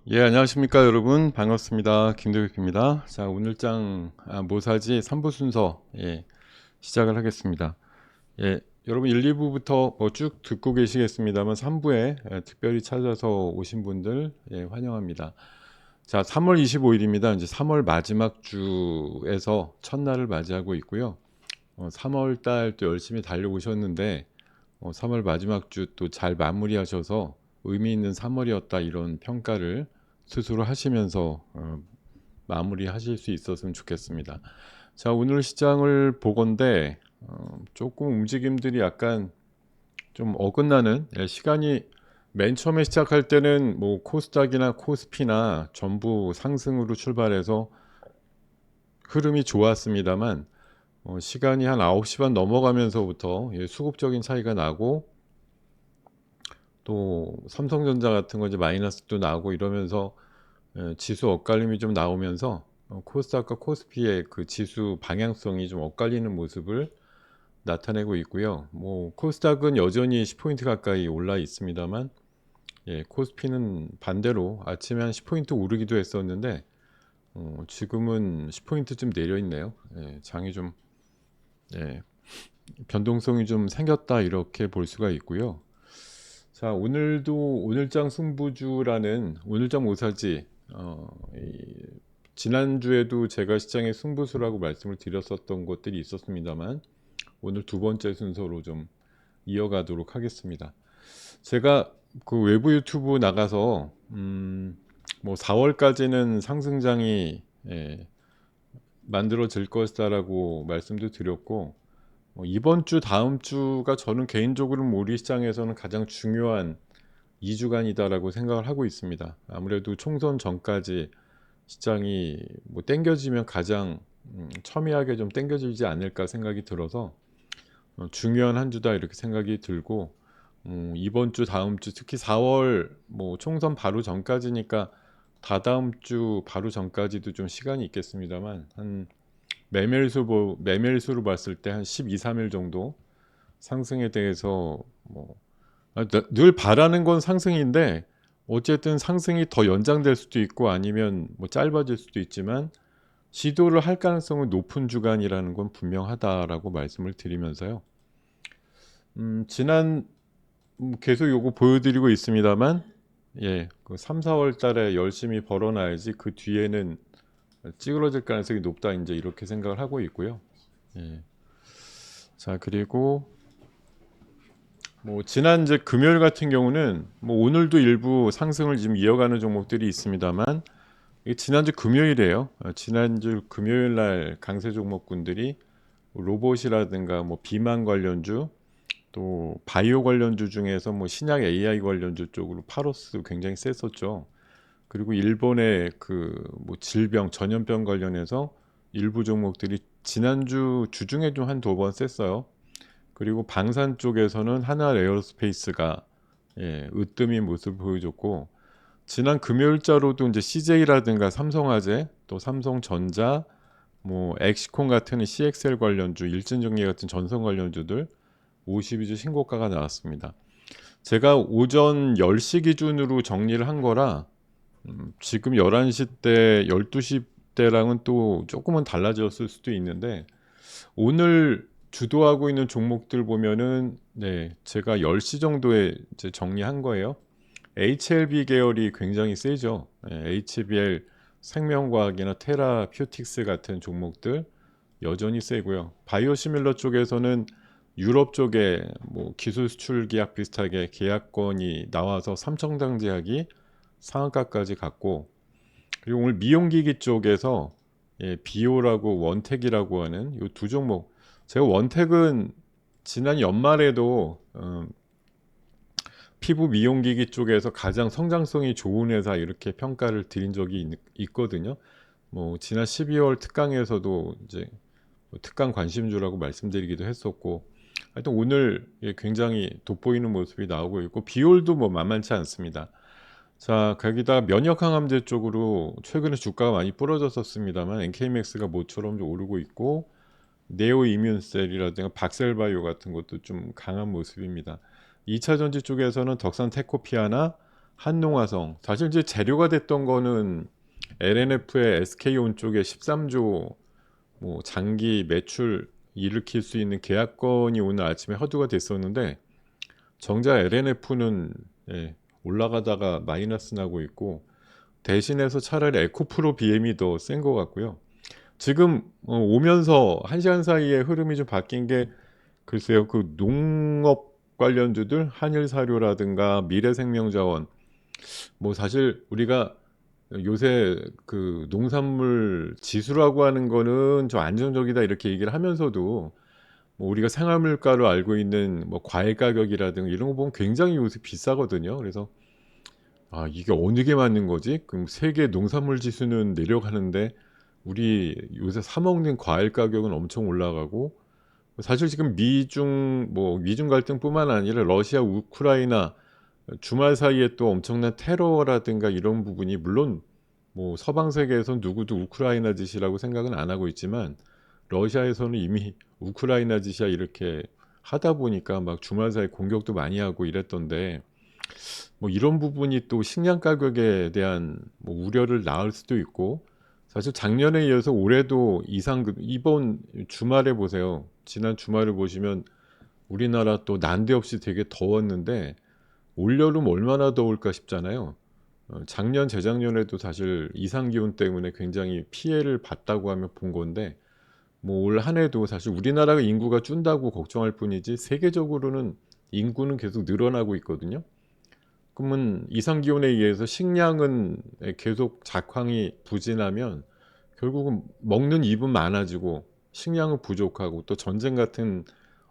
예, 안녕하십니까 여러분. 반갑습니다. 김도익입니다. 자, 오늘장 모사지 3부 순서 시작을 하겠습니다. 예, 여러분 1, 2부부터 쭉 듣고 계시겠습니다만 3부에 특별히 찾아서 오신 분들 환영합니다. 자, 3월 25일입니다. 이제 3월 마지막 주에서 첫날을 맞이하고 있고요. 3월 달 또 열심히 달려오셨는데 3월 마지막 주 또 잘 마무리하셔서 의미 있는 3월이었다 이런 평가를 스스로 하시면서 마무리하실 수 있었으면 좋겠습니다. 자, 오늘 시장을 보건대 조금 움직임들이 약간 좀 어긋나는 시간이 맨 처음에 시작할 때는 뭐 코스닥이나 코스피나 전부 상승으로 출발해서 흐름이 좋았습니다만 시간이 한 9시 반 넘어가면서부터 수급적인 차이가 나고 또 삼성전자 같은 거 이제 마이너스도 나고 이러면서 지수 엇갈림이 좀 나오면서 코스닥과 코스피의 그 지수 방향성이 좀 엇갈리는 모습을 나타내고 있고요. 뭐 코스닥은 여전히 10포인트 가까이 올라 있습니다만 코스피는 반대로 아침에 한 10포인트 오르기도 했었는데 지금은 10포인트쯤 내려 있네요. 장이 좀 예, 변동성이 좀 생겼다 이렇게 볼 수가 있고요. 자, 오늘도 오늘장 승부주라는 오늘장 모사지 지난주에도 제가 시장의 승부수라고 말씀을 드렸었던 것들이 있었습니다만 오늘 두 번째 순서로 좀 이어가도록 하겠습니다. 제가 그 외부 유튜브 나가서 뭐 4월까지는 상승장이 만들어질 것이다라고 말씀도 드렸고 이번 주 다음 주가 저는 개인적으로 우리 시장에서는 가장 중요한 2주간이다라고 생각을 하고 있습니다. 아무래도 총선 전까지 시장이 뭐 땡겨지면 가장 첨예하게 좀 땡겨지지 않을까 생각이 들어서 중요한 한 주다 이렇게 생각이 들고 이번 주 다음 주 특히 4월 뭐 총선 바로 전까지니까 다다음 주 바로 전까지도 좀 시간이 있겠습니다만 한 매매일수로 봤을 때 한 12, 3일 정도 상승에 대해서 늘 바라는 건 상승인데 어쨌든 상승이 더 연장될 수도 있고 아니면 뭐 짧아질 수도 있지만 시도를 할 가능성은 높은 주간이라는 건 분명하다라고 말씀을 드리면서요. 지난 계속 요거 보여드리고 있습니다만 그 3, 4월 달에 열심히 벌어놔야지 그 뒤에는 찌그러질 가능성이 높다 이제 이렇게 생각을 하고 있고요. 예. 자, 그리고 뭐 지난 이제 금요일 같은 경우는 뭐 오늘도 일부 상승을 지금 이어가는 종목들이 있습니다만 이게 지난주 금요일이에요. 지난주 금요일 날 강세 종목군들이 로봇이라든가 뭐 비만 관련주 또 바이오 관련주 중에서 뭐 신약 AI 관련주 쪽으로 파로스 굉장히 셌었죠. 그리고 일본의 그 뭐 질병 전염병 관련해서 일부 종목들이 지난주 주중에 좀 한 두 번 셌어요. 그리고 방산 쪽에서는 하나 에어스페이스가 으뜸인 모습을 보여줬고 지난 금요일자로도 이제 CJ라든가 삼성화재 또 삼성전자 뭐 엑시콘 같은 CXL 관련주 일진정리 같은 전선 관련주들 52주 신고가가 나왔습니다. 제가 오전 10시 기준으로 정리를 한 거라 지금 11시 때 12시 때랑은 또 조금은 달라졌을 수도 있는데 오늘 주도하고 있는 종목들 보면은 제가 10시 정도에 이제 정리한 거예요. HLB 계열이 굉장히 세죠. HBL 생명과학이나 테라퓨틱스 같은 종목들 여전히 세고요. 바이오시밀러 쪽에서는 유럽 쪽에 뭐 기술 수출 계약 비슷하게 계약건이 나와서 삼성장 제약이 상한가까지 갔고 그리고 오늘 미용기기 쪽에서 비오라고 원택이라고 하는 이 두 종목 제가 원택은 지난 연말에도 피부 미용기기 쪽에서 가장 성장성이 좋은 회사 이렇게 평가를 드린 적이 있거든요. 뭐 지난 12월 특강에서도 이제 뭐 특강 관심주라고 말씀드리기도 했었고 하여튼 오늘 굉장히 돋보이는 모습이 나오고 있고 비올도 뭐 만만치 않습니다. 자, 거기다 면역항암제 쪽으로 최근에 주가가 많이 부러졌었습니다만 NK맥스가 모처럼 좀 오르고 있고 네오 이뮨셀이라든가 박셀바이오 같은 것도 좀 강한 모습입니다. 2차 전지 쪽에서는 덕산 테코피아나 한농화성. 사실 이제 재료가 됐던 거는 LNF의 SK온 쪽에 13조 뭐 장기 매출 일으킬 수 있는 계약건이 오늘 아침에 허드가 됐었는데 정작 LNF는 올라가다가 마이너스 나고 있고 대신해서 차라리 에코프로 BM이 더 센 것 같고요. 지금 오면서 1시간 사이에 흐름이 좀 바뀐 게 글쎄요. 그 농업 관련주들 한일사료라든가 미래생명자원 뭐 사실 우리가 요새 그 농산물 지수라고 하는 거는 좀 안정적이다 이렇게 얘기를 하면서도 뭐 우리가 생활물가로 알고 있는 뭐 과일 가격이라든가 이런 거 보면 굉장히 요새 비싸거든요. 그래서 아 이게 어느 게 맞는 거지? 그럼 세계 농산물 지수는 내려가는데 우리 요새 사 먹는 과일 가격은 엄청 올라가고 사실 지금 미중 갈등뿐만 아니라 러시아 우크라이나 주말 사이에 또 엄청난 테러라든가 이런 부분이 물론 뭐 서방 세계에선 누구도 우크라이나 짓이라고 생각은 안 하고 있지만 러시아에서는 이미 우크라이나 짓이야 이렇게 하다 보니까 막 주말 사이 공격도 많이 하고 이랬던데 뭐 이런 부분이 또 식량 가격에 대한 뭐 우려를 낳을 수도 있고 사실 작년에 이어서 올해도 이번 주말에 보세요. 지난 주말을 보시면 우리나라 또 난데없이 되게 더웠는데 올여름 얼마나 더울까 싶잖아요. 작년 재작년에도 사실 이상 기온 때문에 굉장히 피해를 봤다고 하면 본 건데 뭐 올 한 해도 사실 우리나라가 인구가 준다고 걱정할 뿐이지 세계적으로는 인구는 계속 늘어나고 있거든요. 그러면 이상 기온에 의해서 식량은 계속 작황이 부진하면 결국은 먹는 입은 많아지고 식량은 부족하고 또 전쟁 같은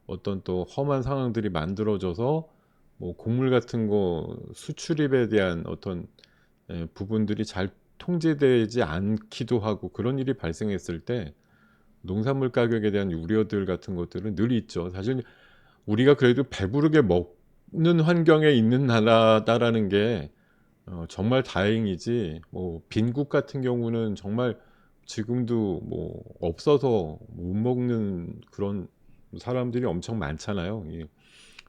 어떤 또 험한 상황들이 만들어져서 뭐 곡물 같은 거 수출입에 대한 어떤 부분들이 잘 통제되지 않기도 하고 그런 일이 발생했을 때 농산물 가격에 대한 우려들 같은 것들은 늘 있죠. 사실 우리가 그래도 배부르게 먹는 환경에 있는 나라다라는 게 정말 다행이지 뭐 빈국 같은 경우는 정말 지금도 뭐 없어서 못 먹는 그런 사람들이 엄청 많잖아요.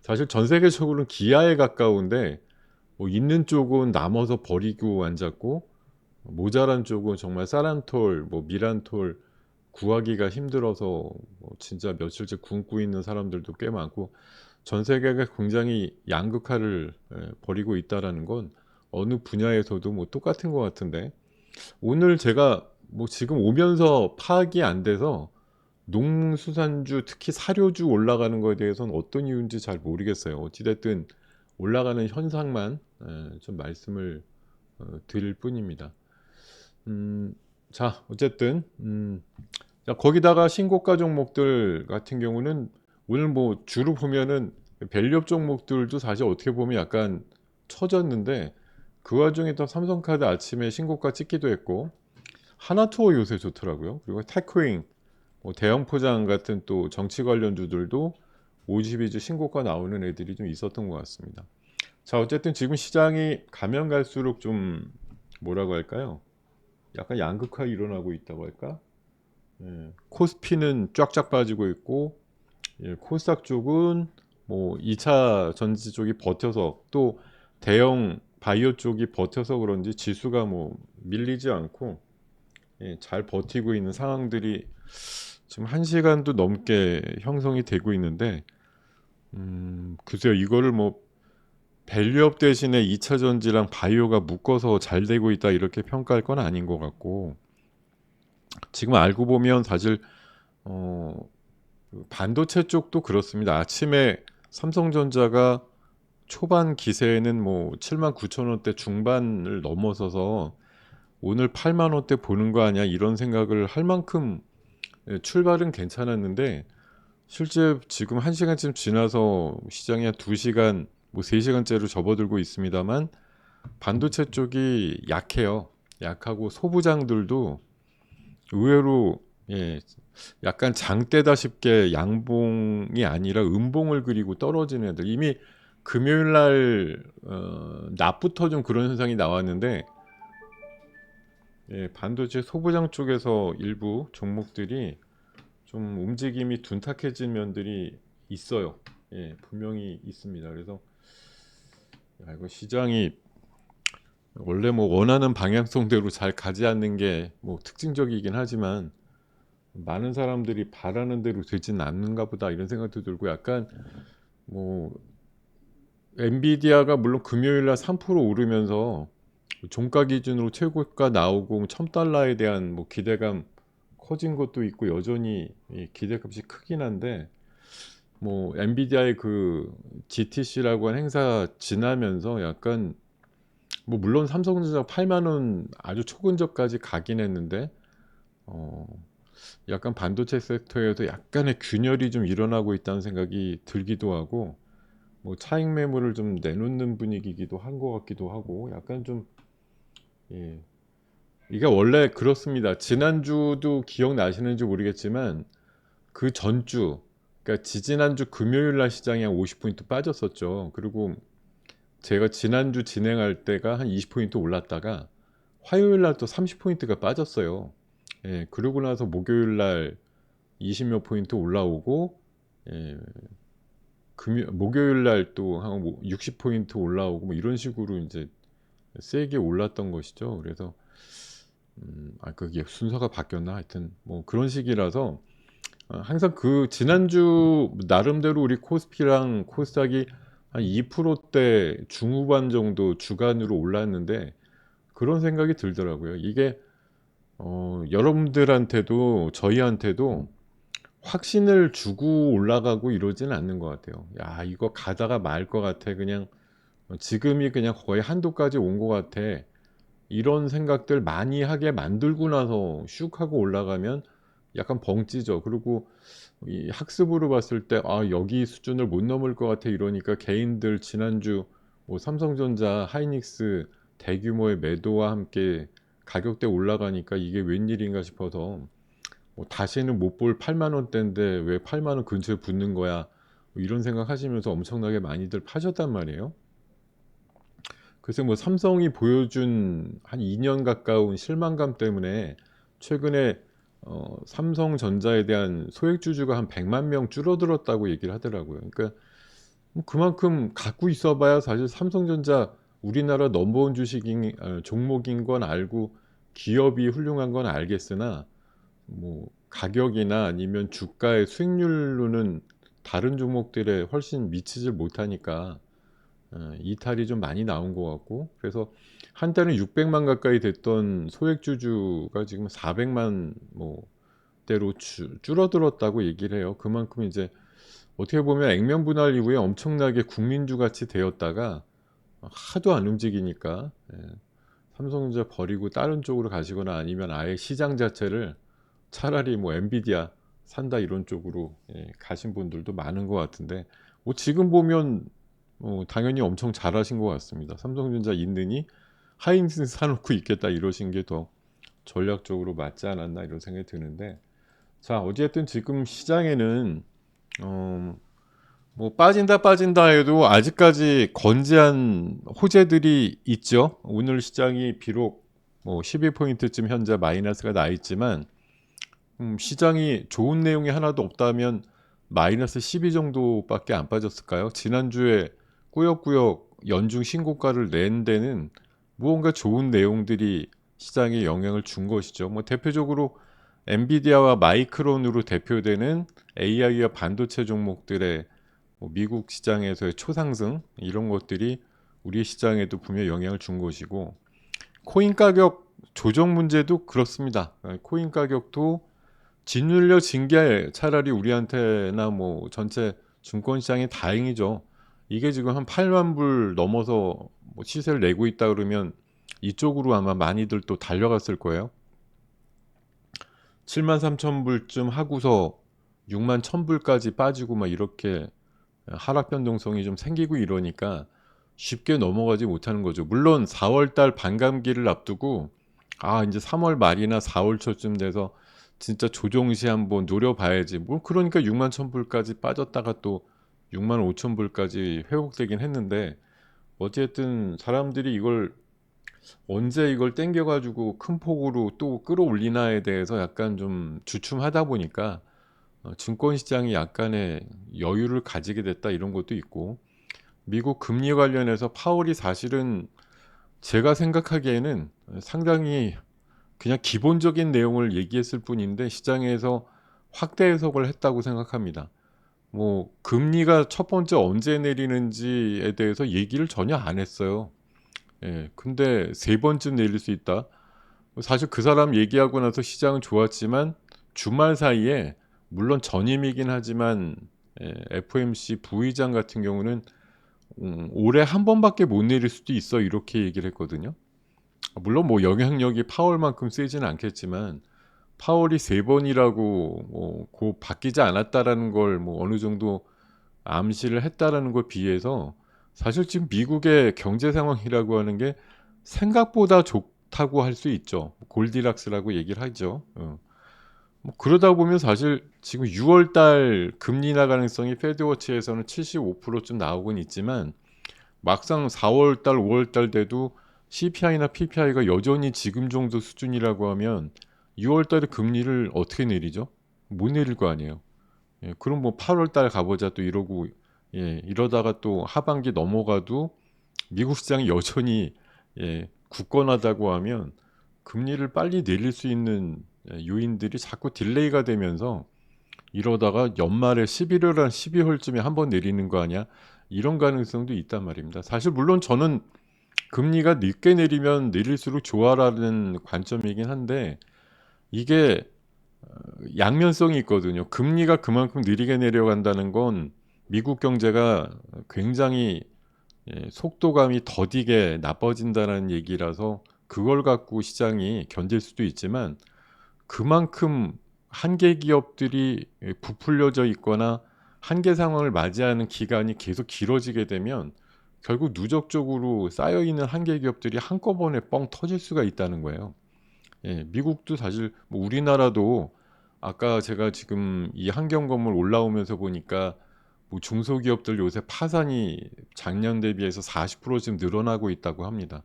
사실 전 세계적으로는 기아에 가까운데 뭐 있는 쪽은 남아서 버리고 앉았고 모자란 쪽은 정말 사란톨, 뭐 미란톨 구하기가 힘들어서 뭐 진짜 며칠째 굶고 있는 사람들도 꽤 많고 전 세계가 굉장히 양극화를 벌이고 있다라는 건 어느 분야에서도 뭐 똑같은 것 같은데 오늘 제가 뭐 지금 오면서 파악이 안 돼서 농수산주 특히 사료주 올라가는 거에 대해서는 어떤 이유인지 잘 모르겠어요. 어찌됐든 올라가는 현상만 좀 말씀을 드릴 뿐입니다. 음, 자 어쨌든 자, 거기다가 신고가 종목들 같은 경우는 오늘 뭐 주로 보면은 밸류업 종목들도 사실 어떻게 보면 약간 처졌는데 그 와중에 또 삼성카드 아침에 신고가 찍기도 했고 하나투어 요새 좋더라고요. 그리고 테크윙, 뭐 대형 포장 같은 또 정치 관련주들도 52주 신고가 나오는 애들이 좀 있었던 것 같습니다. 자 어쨌든 지금 시장이 가면 갈수록 좀 뭐라고 할까요? 약간 양극화 일어나고 있다고 할까? 코스피는 쫙쫙 빠지고 있고 코스닥 쪽은 뭐 2차 전지 쪽이 버텨서 또 대형 바이오 쪽이 버텨서 그런지 지수가 뭐 밀리지 않고 잘 버티고 있는 상황들이 지금 1시간도 넘게 형성이 되고 있는데 글쎄요 이거를 뭐 밸류업 대신에 2차 전지랑 바이오가 묶어서 잘 되고 있다 이렇게 평가할 건 아닌 것 같고 지금 알고 보면 사실 어, 그 반도체 쪽도 그렇습니다. 아침에 삼성전자가 초반 기세에는 뭐 7만 9천 원대 중반을 넘어서서 오늘 8만 원대 보는 거 아니야 이런 생각을 할 만큼 출발은 괜찮았는데 실제 지금 1시간쯤 지나서 시장이 한 2시간 뭐 3시간째로 접어들고 있습니다만 반도체 쪽이 약해요. 약하고 소부장들도 의외로 약간 장대다 싶게 양봉이 아니라 음봉을 그리고 떨어지는 애들 이미 금요일 날 낮부터 좀 그런 현상이 나왔는데 반도체 소부장 쪽에서 일부 종목들이 좀 움직임이 둔탁해진 면들이 있어요. 분명히 있습니다. 그래서 이거 시장이 원래 뭐 원하는 방향성대로 잘 가지 않는 게 뭐 특징적이긴 하지만 많은 사람들이 바라는 대로 되진 않는가 보다 이런 생각도 들고 약간 뭐 엔비디아가 물론 금요일 날 3% 오르면서 종가 기준으로 최고가 나오고 1000달러에 대한 뭐 기대감 커진 것도 있고 여전히 이 기대값이 크긴 한데 뭐 엔비디아의 그 GTC라고 하는 행사 지나면서 약간 뭐 물론 삼성전자 8만 원 아주 초근접까지 가긴 했는데 어 약간 반도체 섹터에도 약간의 균열이 좀 일어나고 있다는 생각이 들기도 하고 뭐 차익 매물을 좀 내놓는 분위기이기도 한 것 같기도 하고 약간 좀 예. 이게 원래 그렇습니다. 지난주도 기억나시는지 모르겠지만 그 전주 그러니까 지지난주 금요일 날 시장이 한 50포인트 빠졌었죠. 그리고 제가 지난주 진행할 때가 한 20포인트 올랐다가 화요일 날 또 30포인트가 빠졌어요. 예, 그러고 나서 목요일 날 20몇 포인트 올라오고 예, 목요일 날 또 한 60포인트 올라오고 뭐 이런 식으로 이제 세게 올랐던 것이죠. 그래서 그게 순서가 바뀌었나 하여튼 뭐 그런 식이라서 항상 그 지난주 나름대로 우리 코스피랑 코스닥이 한 2%대 중후반 정도 주간으로 올랐는데 그런 생각이 들더라고요. 이게 여러분들한테도 저희한테도 확신을 주고 올라가고 이러지는 않는 것 같아요. 야, 이거 가다가 말 것 같아. 그냥 지금이 그냥 거의 한도까지 온 것 같아. 이런 생각들 많이 하게 만들고 나서 슉 하고 올라가면 약간 벙찌죠. 그리고 이 학습으로 봤을 때 아, 여기 수준을 못 넘을 것 같아 이러니까 개인들 지난주 뭐 삼성전자, 하이닉스 대규모의 매도와 함께 가격대 올라가니까 이게 웬일인가 싶어서 뭐 다시는 못 볼 8만 원대인데 왜 8만 원 근처에 붙는 거야 뭐 이런 생각 하시면서 엄청나게 많이들 파셨단 말이에요. 그래서 뭐 삼성이 보여준 한 2년 가까운 실망감 때문에 최근에 삼성전자에 대한 소액주주가 한 100만 명 줄어들었다고 얘기를 하더라고요. 그러니까 뭐 그만큼 갖고 있어봐야 사실 삼성전자 우리나라 넘버원 주식인 종목인 건 알고 기업이 훌륭한 건 알겠으나 뭐 가격이나 아니면 주가의 수익률로는 다른 종목들에 훨씬 미치질 못하니까 이탈이 좀 많이 나온 것 같고 그래서 한때는 600만 가까이 됐던 소액주주가 지금 400만 뭐 대로 줄어들었다고 얘기를 해요. 그만큼 이제 어떻게 보면 액면 분할 이후에 엄청나게 국민주 같이 되었다가 하도 안 움직이니까 삼성전자 버리고 다른 쪽으로 가시거나 아니면 아예 시장 자체를 차라리 뭐 엔비디아 산다 이런 쪽으로 가신 분들도 많은 것 같은데 뭐 지금 보면 당연히 엄청 잘하신 것 같습니다. 삼성전자 있느니 하이닉스 사놓고 있겠다 이러신 게 더 전략적으로 맞지 않았나 이런 생각이 드는데 자 어쨌든 지금 시장에는 어, 뭐 빠진다 해도 아직까지 건재한 호재들이 있죠. 오늘 시장이 비록 뭐 12포인트쯤 현재 마이너스가 나 있지만 시장이 좋은 내용이 하나도 없다면 마이너스 12 정도밖에 안 빠졌을까요? 지난주에 꾸역꾸역 연중 신고가를 낸 데는 무언가 좋은 내용들이 시장에 영향을 준 것이죠. 뭐 대표적으로 엔비디아와 마이크론으로 대표되는 AI와 반도체 종목들의 뭐 미국 시장에서의 초상승 이런 것들이 우리 시장에도 분명 영향을 준 것이고 코인 가격 조정 문제도 그렇습니다. 코인 가격도 짓눌려진 게 차라리 우리한테나 뭐 전체 증권시장이 다행이죠. 이게 지금 한 8만 불 넘어서 뭐 시세를 내고 있다 그러면 이쪽으로 아마 많이들 또 달려갔을 거예요. 7만 3천 불쯤 하고서 6만 1천 불까지 빠지고 막 이렇게 하락 변동성이 좀 생기고 이러니까 쉽게 넘어가지 못하는 거죠. 물론 4월 달 반감기를 앞두고 아 이제 3월 말이나 4월 초쯤 돼서 진짜 조정시 한번 노려봐야지. 뭐 그러니까 6만 1천 불까지 빠졌다가 또 6만 5천 불까지 회복되긴 했는데 어쨌든 사람들이 이걸 언제 이걸 땡겨가지고 큰 폭으로 또 끌어올리나에 대해서 약간 좀 주춤하다 보니까 증권시장이 약간의 여유를 가지게 됐다 이런 것도 있고 미국 금리 관련해서 파월이 사실은 제가 생각하기에는 상당히 그냥 기본적인 내용을 얘기했을 뿐인데 시장에서 확대 해석을 했다고 생각합니다. 뭐 금리가 첫 번째 언제 내리는지에 대해서 얘기를 전혀 안 했어요. 예, 근데 세 번쯤 내릴 수 있다. 사실 그 사람 얘기하고 나서 시장은 좋았지만 주말 사이에 물론 전임이긴 하지만 FOMC 부의장 같은 경우는 올해 한 번밖에 못 내릴 수도 있어 이렇게 얘기를 했거든요. 물론 뭐 영향력이 파월만큼 세지는 않겠지만 파월이 세 번이라고 고 바뀌지 않았다라는 걸 뭐 어느 정도 암시를 했다라는 걸 비해서 사실 지금 미국의 경제 상황이라고 하는 게 생각보다 좋다고 할 수 있죠. 골디락스라고 얘기를 하죠. 뭐 그러다 보면 사실 지금 6월 달 금리 인하 가능성이 패드워치에서는 75%쯤 나오곤 있지만 막상 4월 달, 5월 달 돼도 CPI나 PPI가 여전히 지금 정도 수준이라고 하면 6월 달에 금리를 어떻게 내리죠? 못 내릴 거 아니에요. 예, 그럼 뭐 8월 달 가보자 또 이러고 이러다가 또 하반기 넘어가도 미국 시장이 여전히 굳건하다고 하면 금리를 빨리 내릴 수 있는 요인들이 자꾸 딜레이가 되면서 이러다가 연말에 11월, 12월쯤에 한번 내리는 거 아니야? 이런 가능성도 있단 말입니다. 사실 물론 저는 금리가 늦게 내리면 내릴수록 좋아라는 관점이긴 한데 이게 양면성이 있거든요. 금리가 그만큼 느리게 내려간다는 건 미국 경제가 굉장히 속도감이 더디게 나빠진다는 얘기라서 그걸 갖고 시장이 견딜 수도 있지만 그만큼 한계 기업들이 부풀려져 있거나 한계 상황을 맞이하는 기간이 계속 길어지게 되면 결국 누적적으로 쌓여있는 한계 기업들이 한꺼번에 뻥 터질 수가 있다는 거예요. 미국도 사실 뭐 우리나라도 아까 제가 지금 이 환경 건물 올라오면서 보니까 뭐 중소기업들 요새 파산이 작년 대비해서 40%쯤 늘어나고 있다고 합니다.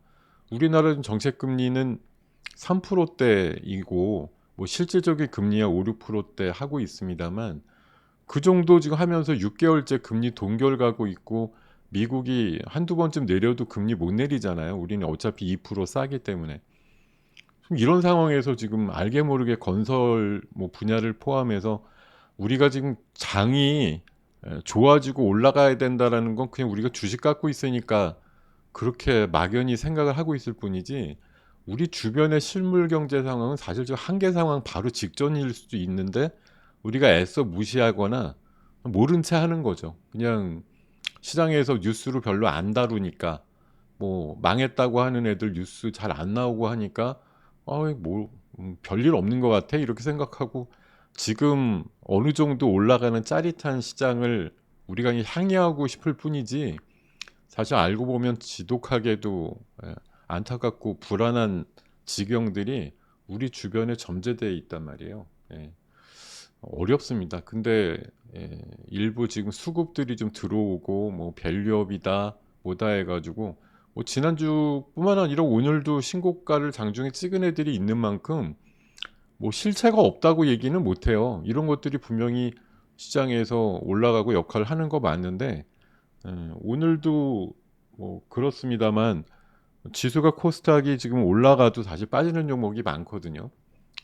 우리나라는 정책 금리는 3%대이고 뭐 실질적인 금리야 5, 6%대 하고 있습니다만 그 정도 지금 하면서 6개월째 금리 동결 가고 있고 미국이 한두 번쯤 내려도 금리 못 내리잖아요. 우리는 어차피 2% 싸기 때문에. 이런 상황에서 지금 알게 모르게 건설 뭐 분야를 포함해서 우리가 지금 장이 좋아지고 올라가야 된다라는 건 그냥 우리가 주식 갖고 있으니까 그렇게 막연히 생각을 하고 있을 뿐이지 우리 주변의 실물 경제 상황은 사실 좀 한계 상황 바로 직전일 수도 있는데 우리가 애써 무시하거나 모른 채 하는 거죠. 그냥 시장에서 뉴스로 별로 안 다루니까 뭐 망했다고 하는 애들 뉴스 잘 안 나오고 하니까 뭐 별일 없는 것 같아 이렇게 생각하고 지금 어느 정도 올라가는 짜릿한 시장을 우리가 향유하고 싶을 뿐이지 사실 알고 보면 지독하게도 안타깝고 불안한 지경들이 우리 주변에 점재되어 있단 말이에요. 어렵습니다. 근데 일부 지금 수급들이 좀 들어오고 뭐 밸류업이다 뭐다 해가지고 뭐 지난주뿐만 아니라 오늘도 신고가를 장중에 찍은 애들이 있는 만큼 뭐 실체가 없다고 얘기는 못해요. 이런 것들이 분명히 시장에서 올라가고 역할을 하는 거 맞는데 오늘도 뭐 그렇습니다만 지수가 코스닥이 지금 올라가도 사실 빠지는 종목이 많거든요.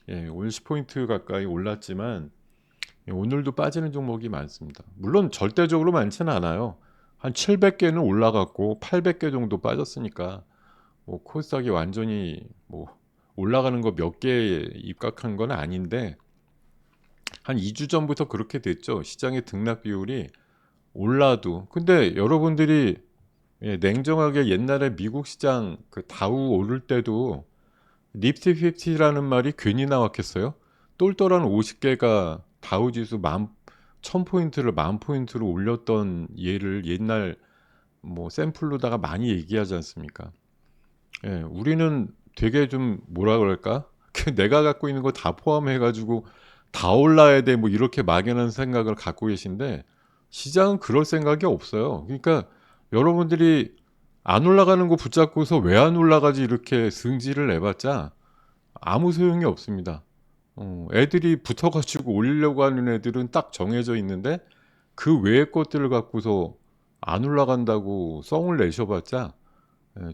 오늘 10포인트 가까이 올랐지만 오늘도 빠지는 종목이 많습니다. 물론 절대적으로 많지는 않아요. 한 700개는 올라갔고 800개 정도 빠졌으니까 뭐 코스닥이 완전히 뭐 올라가는 거 몇 개 입각한 건 아닌데 한 2주 전부터 그렇게 됐죠. 시장의 등락 비율이 올라도. 근데 여러분들이 냉정하게 옛날에 미국 시장 그 다우 오를 때도 니프티 50라는 말이 괜히 나왔겠어요? 똘똘한 50개가 다우지수 1000포인트를 10,000포인트로 올렸던 예를 옛날 뭐 샘플로다가 많이 얘기하지 않습니까? 우리는 되게 좀 뭐라 그럴까? 내가 갖고 있는 거 다 포함해가지고 다 올라야 돼 뭐 이렇게 막연한 생각을 갖고 계신데 시장은 그럴 생각이 없어요. 그러니까 여러분들이 안 올라가는 거 붙잡고서 왜 안 올라가지 이렇게 승질을 내봤자 아무 소용이 없습니다. 애들이 붙어가지고 올리려고 하는 애들은 딱 정해져 있는데 그 외의 것들을 갖고서 안 올라간다고 썽을 내셔봤자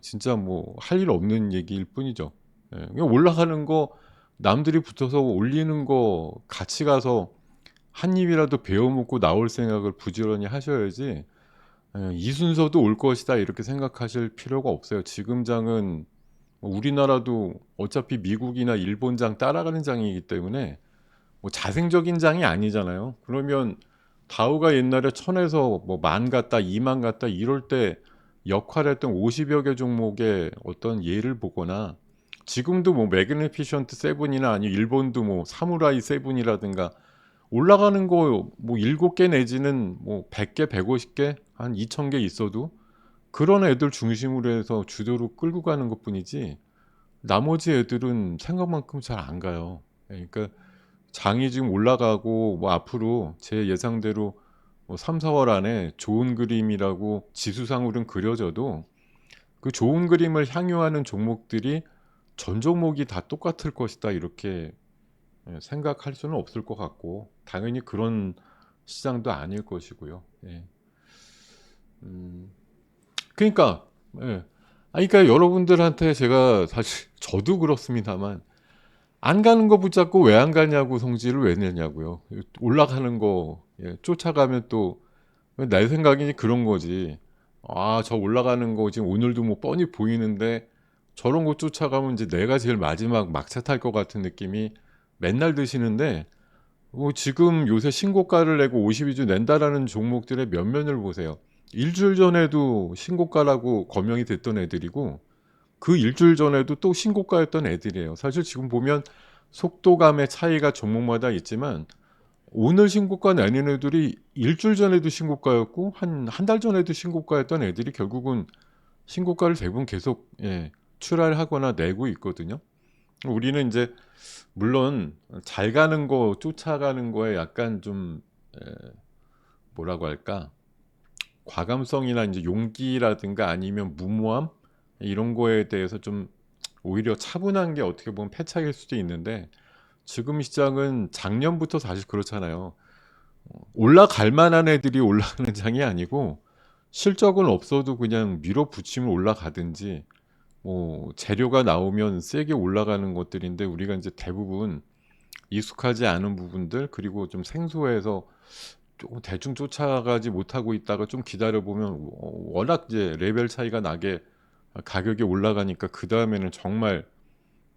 진짜 뭐 할 일 없는 얘기일 뿐이죠. 그냥 올라가는 거 남들이 붙어서 올리는 거 같이 가서 한 입이라도 베어 먹고 나올 생각을 부지런히 하셔야지, '이 순서도 올 것이다.' 이렇게 생각하실 필요가 없어요. 지금 장은 우리나라도 어차피 미국이나 일본 장 따라가는 장이기 때문에 뭐 자생적인 장이 아니잖아요. 그러면 다우가 옛날에 1000 에서 뭐 10,000 갔다 20,000 갔다 이럴 때 역할했던 50여 개 종목의 어떤 예를 보거나, 지금도 뭐 매그니피션트 세븐이나 아니면 일본도 뭐 사무라이 세븐이라든가 올라가는 거 뭐 7개 내지는 뭐 100 개, 150 개, 한 2,000개 있어도 그런 애들 중심으로 해서 주도로 끌고 가는 것뿐이지, 나머지 애들은 생각만큼 잘 안 가요. 그러니까 장이 지금 올라가고 뭐 앞으로 제 예상대로 뭐 3-4월 안에 좋은 그림이라고 지수상으로는 그려져도 그 좋은 그림을 향유하는 종목들이 전 종목이 다 똑같을 것이다 이렇게 생각할 수는 없을 것 같고, 당연히 그런 시장도 아닐 것이고요. 예. 음. 그러니까 예. 그러니까 여러분들한테 제가 사실 저도 그렇습니다만 안 가는 거 붙잡고 왜 안 가냐고 성질을 왜 내냐고요. 올라가는 거 쫓아가면 또 내 생각이 그런 거지. '아 저 올라가는 거 지금 오늘도 뭐 뻔히 보이는데 저런 거 쫓아가면 이제 내가 제일 마지막 막차 탈 것 같은 느낌이 맨날 드시는데, 지금 요새 신고가를 내고 52주 낸다라는 종목들의 면면을 보세요. 일주일 전에도 신고가라고 거명이 됐던 애들이고 그 일주일 전에도 또 신고가였던 애들이에요. 사실 지금 보면 속도감의 차이가 종목마다 있지만 오늘 신고가 내는 애들이 일주일 전에도 신고가였고 한 달 전에도 신고가였던 애들이 결국은 신고가를 대부분 계속 출하를 하거나 내고 있거든요. 우리는 인제 물론 잘 가는 거 쫓아가는 거에 약간 좀 뭐라고 할까? 과감성이나 인제 용기라든가 아니면 무모함 이런 거에 대해서 좀 오히려 차분한 게 어떻게 보면 패착일 수도 있는데, 지금 시장은 작년부터 사실 그렇잖아요. 올라갈 만한 애들이 올라가는 장이 아니고 실적은 없어도 그냥 밀어붙이면 올라가든지 뭐 재료가 나오면 세게 올라가는 것들인데, 우리가 인제 대부분 익숙하지 않은 부분들 그리고 좀 생소해서 쪼금 대충 쫓아가지 못하고 있다가 좀 기다려 보면 워낙 이제 레벨 차이가 나게 가격이 올라가니까 그다음에는 정말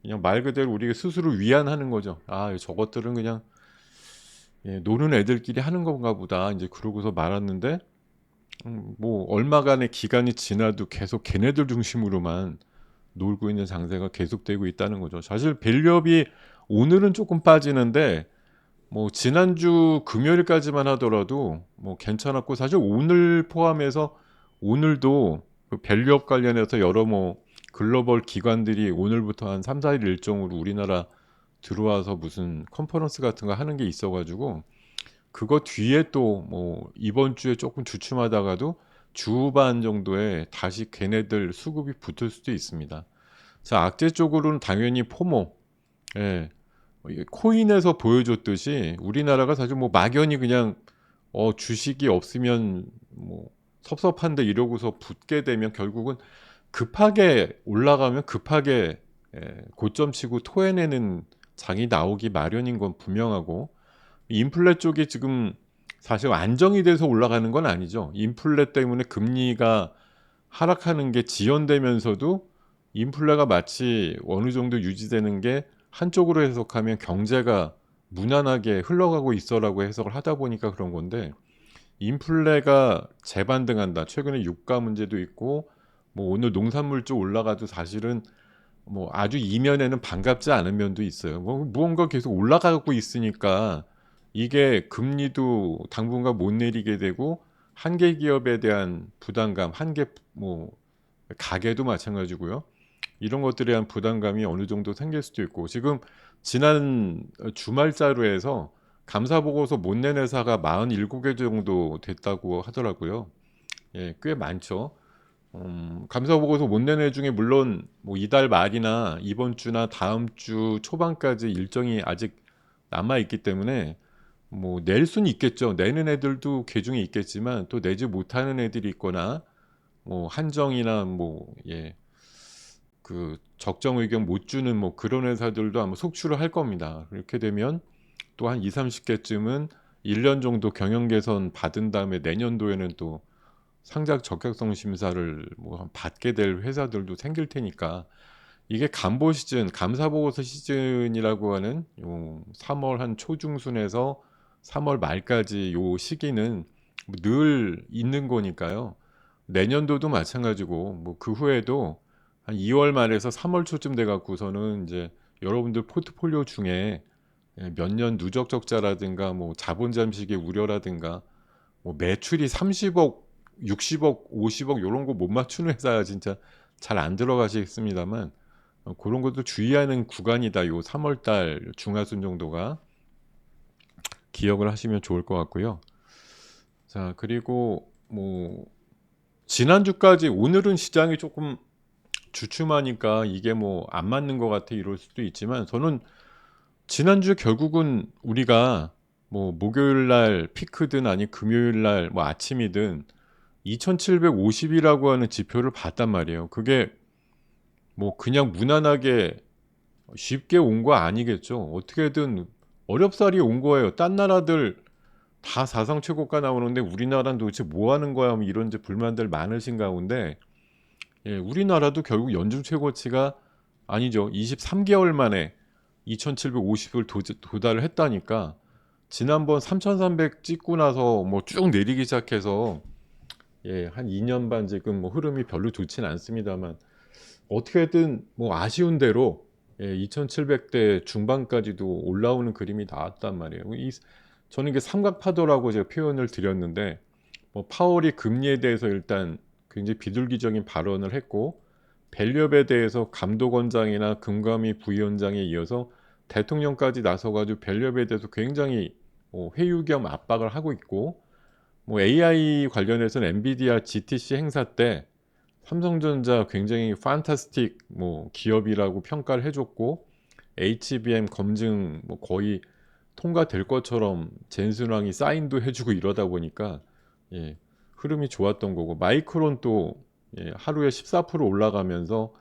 그냥 말 그대로 우리가 스스로 위안하는 거죠. '아 저것들은 그냥 노는 애들끼리 하는 건가 보다.' 인제 그러고서 말았는데, 뭐 얼마간의 기간이 지나도 계속 걔네들 중심으로만 놀고 있는 장세가 계속되고 있다는 거죠. 사실 밸류업이 오늘은 쪼끔 빠지는데 뭐 지난주 금요일까지만 하더라도 뭐 괜찮았고, 사실 오늘 포함해서 오늘도 그 밸류업 관련해서 여러 뭐 글로벌 기관들이 오늘부터 한 3-4일 일정으로 우리나라 들어와서 무슨 컨퍼런스 같은 거 하는 게 있어 가지고 그거 뒤에 또 뭐 이번 주에 쪼끔 주춤하다가도 주 후반 정도에 다시 걔네들 수급이 붙을 수도 있습니다. 자, 악재 쪽으로는 당연히 포모. 예. 이게 코인에서 보여줬듯이 우리나라가 사실 뭐 막연히 그냥 주식이 없으면 뭐 섭섭한데 이러고서 붙게 되면 결국은 급하게 올라가면 급하게 고점 치고 토해내는 장이 나오기 마련인 건 분명하고, 인플레 쪽이 지금 사실 안정이 돼서 올라가는 건 아니죠. 인플레 때문에 금리가 하락하는 게 지연되면서도 인플레가 마치 어느 정도 유지되는 게 한쪽으로 해석하면 경제가 무난하게 흘러가고 있어라고 해석을 하다 보니까 그런 건데, 인플레가 재반등한다. 최근에 유가 문제도 있고 뭐 오늘 농산물 쪽 올라가도 사실은 뭐 아주 이면에는 반갑지 않은 면도 있어요. 뭐 무언가 계속 올라가고 있으니까 이게 금리도 당분간 못 내리게 되고 한계 기업에 대한 부담감, 한계 뭐 가게도 마찬가지고요. 이런 것들에 대한 부담감이 어느 정도 생길 수도 있고, 지금 지난 주말자로 해서 감사 보고서 못 낸 회사가 47개 정도 됐다고 하더라고요. 꽤 많죠. 감사 보고서 못 낸 애 중에 물론 뭐 이달 말이나 이번 주나 다음 주 초반까지 일정이 아직 남아 있기 때문에 뭐 낼 수는 있겠죠. 내는 애들도 계중에 있겠지만 또 내지 못하는 애들이 있거나 뭐 한정이나 뭐 그 적정 의견 못 주는 뭐 그런 회사들도 아마 속출을 할 겁니다. 그렇게 되면 또 한 2-30개쯤은 1년 정도 경영 개선 받은 다음에 내년도에는 또 상장 적격성 심사를 뭐 받게 될 회사들도 생길 테니까, 이게 간보 시즌, 감사 보고서 시즌이라고 하는 요 3월 한 초중순에서 3월 말까지 요 시기는 늘 있는 거니까요. 내년도도 마찬가지고 뭐 그 후에도 한 2월 말에서 3월 초쯤 돼 갖고서는 이제 여러분들 포트폴리오 중에 몇 년 누적 적자라든가 뭐 자본 잠식의 우려라든가 뭐 매출이 30억, 60억, 50억 요런 거 못 맞추는 회사 진짜 잘 안 들어가시겠습니다만, 그런 것도 주의하는 구간이다. 요 3월 달 중하순 정도가 기억을 하시면 좋을 것 같고요. 자, 그리고 뭐 지난주까지, 오늘은 시장이 조금 주춤하니까 이게 뭐 안 맞는 것 같아 이럴 수도 있지만, 저는 지난주 결국은 우리가 뭐 목요일 날 피크든 아니 금요일 날 뭐 아침이든 2750이라고 하는 지표를 봤단 말이에요. 그게 뭐 그냥 무난하게 쉽게 온 거 아니겠죠. 어떻게든 어렵사리 온 거예요. 딴 나라들 다 사상 최고가 나오는데 우리나라는 도대체 뭐 하는 거야? 뭐 이런 이제 불만들 많으신 가운데, 우리나라도 결국 연중 최고치가 아니죠. 23개월 만에 2750을 도달을 했다니까. 지난번 3300 찍고 나서 뭐 쭉 내리기 시작해서 한 2년 반 지금 뭐 흐름이 별로 좋진 않습니다만, 어떻게든 뭐 아쉬운 대로 2700대 중반까지도 올라오는 그림이 나왔단 말이에요. 저는 이게 삼각파도라고 제가 표현을 드렸는데, 뭐 파월이 금리에 대해서 일단 굉장히 비둘기적인 발언을 했고, 밸류업에 대해서 감독원장이나 금감위 부위원장에 이어서 대통령까지 나서가지고 밸류업에 대해서 굉장히 회유 겸 압박을 하고 있고, 뭐 AI 관련해서는 엔비디아 GTC 행사 때 삼성전자 굉장히 판타스틱 뭐 기업이라고 평가를 해줬고, HBM 검증 뭐 거의 통과될 것처럼 젠슨왕이 사인도 해주고 이러다 보니까 흐름이 좋았던 거고, 마이크론 또 하루에 14% 올라가면서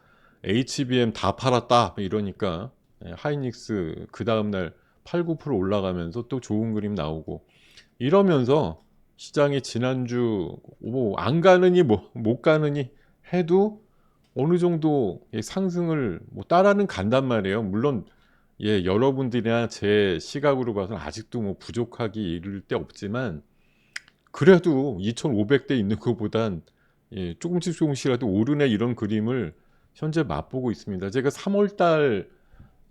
HBM 다 팔았다 이러니까 하이닉스 그 다음날 8, 9% 올라가면서 또 좋은 그림 나오고, 이러면서 시장이 지난주 뭐 안 가느니 뭐 못 가느니 해도 어느 정도 상승을 뭐 따라는 간단 말이에요. 물론 여러분들이나 제 시각으로 봐서는 아직도 뭐 부족하기 이를 데 없지만, 그래도 2500대 있는 것보단 조금씩 조금씩이라도 오르네 이런 그림을 현재 맛보고 있습니다. 제가 3월달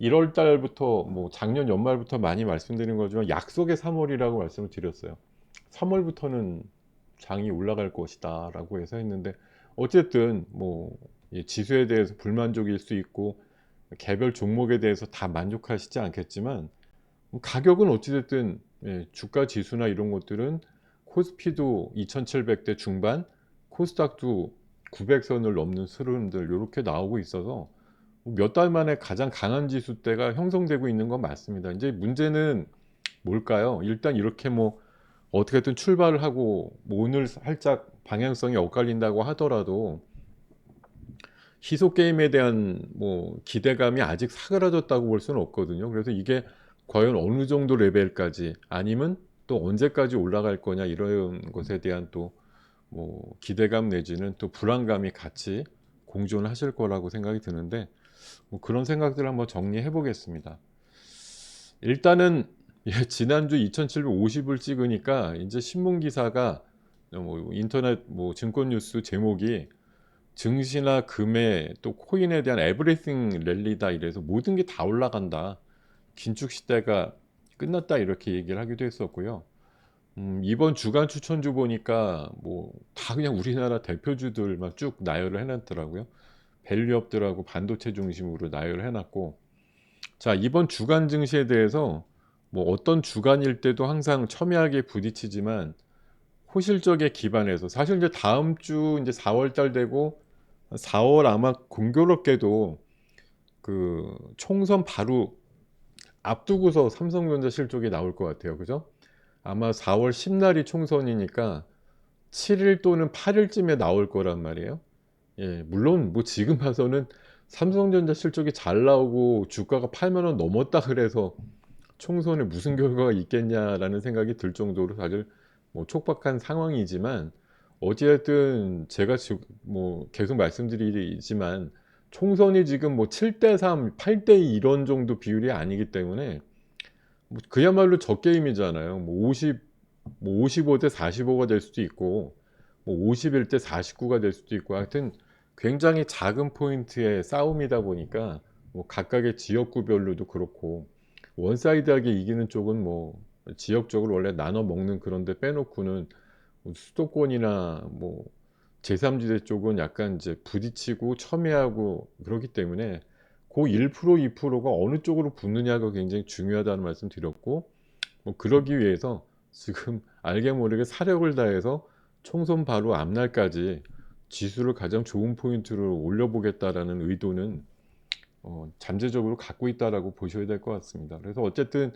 1월달부터 뭐 작년 연말부터 많이 말씀드린 거지만 약속의 3월이라고 말씀을 드렸어요. 3월부터는 장이 올라갈 것이다 라고 해서 했는데, 어쨌든 뭐 지수에 대해서 불만족일 수 있고 개별 종목에 대해서 다 만족하시지 않겠지만, 가격은 어찌됐든 주가 지수나 이런 것들은 코스피도 2700대 중반, 코스닥도 900선을 넘는 흐름들 이렇게 나오고 있어서 몇 달 만에 가장 강한 지수대가 형성되고 있는 건 맞습니다. 이제 문제는 뭘까요? 일단 이렇게 뭐 어떻게든 출발을 하고 뭐 오늘 살짝 방향성이 엇갈린다고 하더라도 희소 게임에 대한 뭐 기대감이 아직 사그라졌다고 볼 수는 없거든요. 그래서 이게 과연 어느 정도 레벨까지, 아니면 또 언제까지 올라갈 거냐 이런 것에 대한 또 뭐 기대감 내지는 또 불안감이 같이 공존하실 거라고 생각이 드는데, 뭐 그런 생각들을 한번 정리해 보겠습니다. 일단은 지난주 2750을 찍으니까 이제 신문 기사가 뭐 인터넷 뭐 증권 뉴스 제목이 증시나 금에 또 코인에 대한 에브리띵 랠리다 이래서 모든 게 다 올라간다, 긴축 시대가 끝났다 이렇게 얘기를 하기도 했었고요. 이번 주간 추천주 보니까 뭐 다 그냥 우리나라 대표주들만 쭉 나열을 해놨더라고요. 밸류업들하고 반도체 중심으로 나열을 해놨고, 자, 이번 주간 증시에 대해서 뭐 어떤 주간일 때도 항상 첨예하게 부딪히지만 호실적에 기반해서, 사실 이제 다음 주 이제 4월 달 되고 4월 아마 공교롭게도 그 총선 바로 앞두고서 삼성전자 실적이 나올 것 같아요. 그죠? 아마 4월 10날이 총선이니까 7일 또는 8일쯤에 나올 거란 말이에요. 예, 물론 뭐 지금 봐서는 삼성전자 실적이 잘 나오고 주가가 8만 원 넘었다 그래서 총선에 무슨 결과가 있겠냐라는 생각이 들 정도로 다들 뭐 촉박한 상황이지만, 어찌됐든 제가 지금 뭐 계속 말씀드리지만 총선이 지금 뭐 7대 3, 8대 2 이런 정도 비율이 아니기 때문에 뭐 그야말로 젖게임이잖아요. 뭐 55대 45가 될 수도 있고 뭐 51대 49가 될 수도 있고, 하여튼 굉장히 작은 포인트의 싸움이다 보니까 뭐 각각의 지역구별로도 그렇고, 원사이드하게 이기는 쪽은 뭐 지역적으로 원래 나눠 먹는 그런 데 빼놓고는 뭐 수도권이나 뭐 제3지대 쪽은 약간 이제 부딪히고 첨예하고 그렇기 때문에 고 1% 2%가 어느 쪽으로 붙느냐가 굉장히 중요하다는 말씀 드렸고, 뭐 그러기 위해서 지금 알게 모르게 사력을 다해서 총선 바로 앞날까지 지수를 가장 좋은 포인트로 올려보겠다라는 의도는 잠재적으로 갖고 있다라고 보셔야 될 것 같습니다. 그래서 어쨌든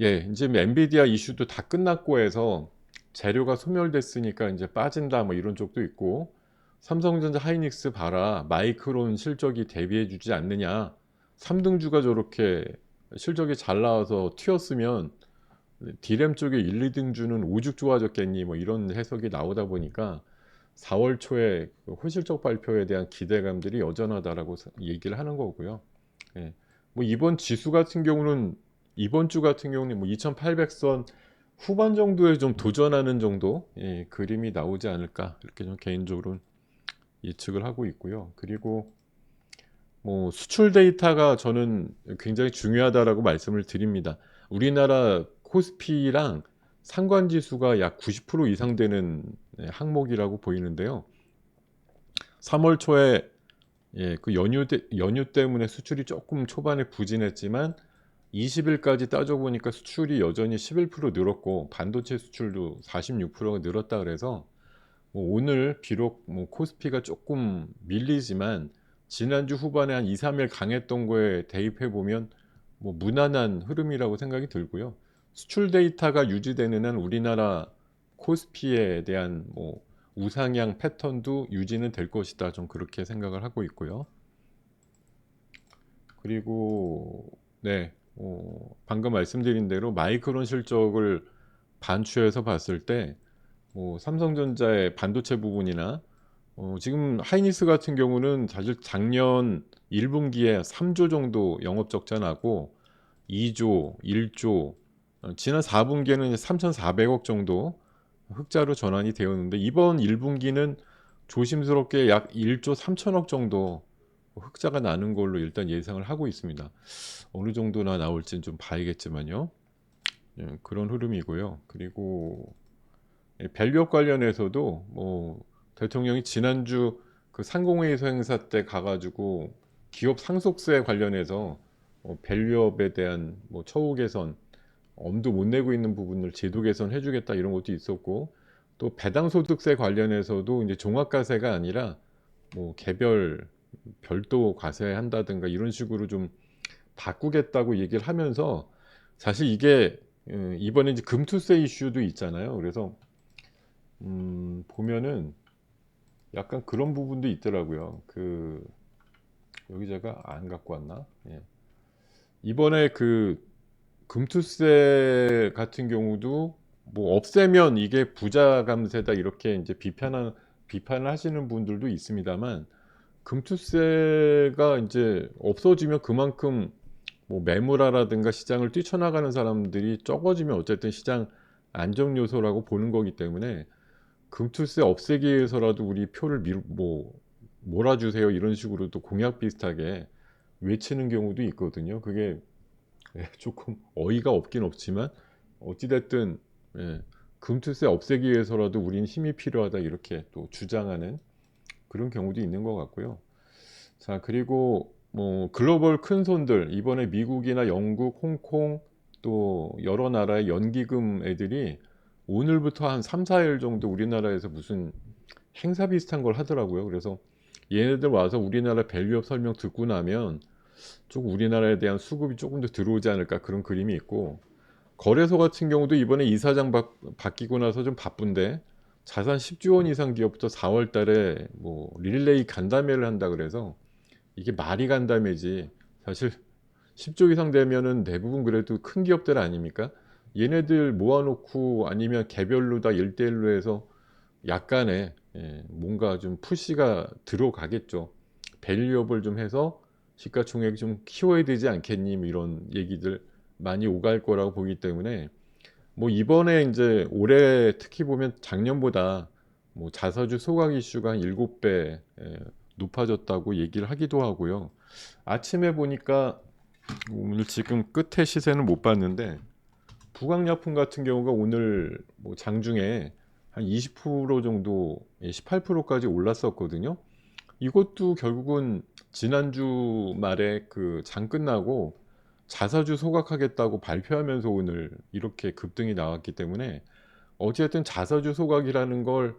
예, 이제 엔비디아 이슈도 다 끝났고 해서 재료가 소멸됐으니까 이제 빠진다 뭐 이런 쪽도 있고, 삼성전자 하이닉스 봐라 마이크론 실적이 대비해 주지 않느냐, 3등주가 저렇게 실적이 잘 나와서 튀었으면 디램 쪽에 1, 2등주는 오죽 좋아졌겠니, 뭐 이런 해석이 나오다 보니까 4월 초에 그 호실적 발표에 대한 기대감들이 여전하다라고 얘기를 하는 거고요. 예. 뭐 이번 지수 같은 경우는 이번 주 같은 경우는 뭐 2,800선 후반 정도에 좀 도전하는 정도, 예, 그림이 나오지 않을까 이렇게 좀 개인적으로 예측을 하고 있고요. 그리고 뭐 수출 데이터가 저는 굉장히 중요하다라고 말씀을 드립니다. 우리나라 코스피랑 상관 지수가 약 90% 이상 되는 항목이라고 보이는데요. 3월 초에 예, 그 연휴 때문에 수출이 조금 초반에 부진했지만 20일까지 따져보니까 수출이 여전히 11% 늘었고 반도체 수출도 46%가 늘었다 그래서 뭐 오늘 비록 뭐 코스피가 조금 밀리지만 지난주 후반에 한 2, 3일 강했던 거에 대입해 보면 뭐 무난한 흐름이라고 생각이 들고요. 수출 데이터가 유지되는 한 우리나라 코스피에 대한 뭐 우상향 패턴도 유지는 될 것이다, 좀 그렇게 생각을 하고 있고요. 그리고 네, 방금 말씀드린 대로 마이크론 실적을 반추해서 봤을 때 뭐 삼성전자의 반도체 부분이나 지금 하이닉스 같은 경우는 사실 작년 1분기에 3조 정도 영업 적자 나고 2조, 1조, 지난 4분기에는 3,400억 정도 흑자로 전환이 되었는데, 이번 1분기는 조심스럽게 약 1조 3천억 정도 흑자가 나는 걸로 일단 예상을 하고 있습니다. 어느 정도나 나올지는 좀 봐야겠지만요. 예, 그런 흐름이고요. 그리고 밸류업 관련해서도 뭐 대통령이 지난주 그 상공회의소 행사 때 가가지고 기업 상속세 관련해서 밸류업에 대한 뭐 처우 개선, 엄두 못 내고 있는 부분을 제도 개선해 주겠다 이런 것도 있었고, 또 배당 소득세 관련해서도 이제 종합과세가 아니라 뭐 개별 별도 과세한다든가 이런 식으로 좀 바꾸겠다고 얘기를 하면서, 사실 이게 이번에 이제 금투세 이슈도 있잖아요. 그래서 보면은 약간 그런 부분도 있더라고요. 그 여기 제가 안 갖고 왔나? 예. 이번에 그 금투세 같은 경우도 뭐 없애면 이게 부자 감세다 이렇게 이제 비판을 하시는 분들도 있습니다만, 금투세가 이제 없어지면 그만큼 뭐 매물화라든가 시장을 뛰쳐나가는 사람들이 적어지면 어쨌든 시장 안정 요소라고 보는 거기 때문에 금투세 없애기 위해서라도 우리 표를 몰아주세요 이런 식으로도 공약 비슷하게 외치는 경우도 있거든요. 그게 조금 어이가 없긴 없지만 어찌됐든 예, 금투세 없애기 위해서라도 우린 힘이 필요하다 이렇게 또 주장하는 그런 경우도 있는 것 같고요. 자, 그리고 뭐 글로벌 큰 손들 이번에 미국이나 영국, 홍콩 또 여러 나라의 연기금 애들이 오늘부터 한 3, 4일 정도 우리나라에서 무슨 행사 비슷한 걸 하더라고요. 그래서 얘네들 와서 우리나라 밸류업 설명 듣고 나면 조금 우리나라에 대한 수급이 조금 더 들어오지 않을까 그런 그림이 있고, 거래소 같은 경우도 이번에 이사장 바뀌고 나서 좀 바쁜데 자산 10조 원 이상 기업부터 4월 달에 뭐 릴레이 간담회를 한다 그래서 이게 말이 간담회지 사실 10조 이상 되면은 대부분 그래도 큰 기업들 아닙니까? 얘네들 모아놓고 아니면 개별로 다 1대1로 해서 약간의 뭔가 좀 푸시가 들어가겠죠. 밸류업을 좀 해서 시가총액 좀 키워야 되지 않겠니? 뭐 이런 얘기들 많이 오갈 거라고 보기 때문에 뭐 이번에 이제 올해 특히 보면 작년보다 뭐 자사주 소각 이슈가 한 7배 높아졌다고 얘기를 하기도 하고요. 아침에 보니까 오늘 지금 끝에 시세는 못 봤는데 부강약품 같은 경우가 오늘 뭐 장중에 한 20% 정도 18%까지 올랐었거든요. 이것도 결국은 지난주 말에 그 장 끝나고 자사주 소각하겠다고 발표하면서 오늘 이렇게 급등이 나왔기 때문에 어쨌든 자사주 소각이라는 걸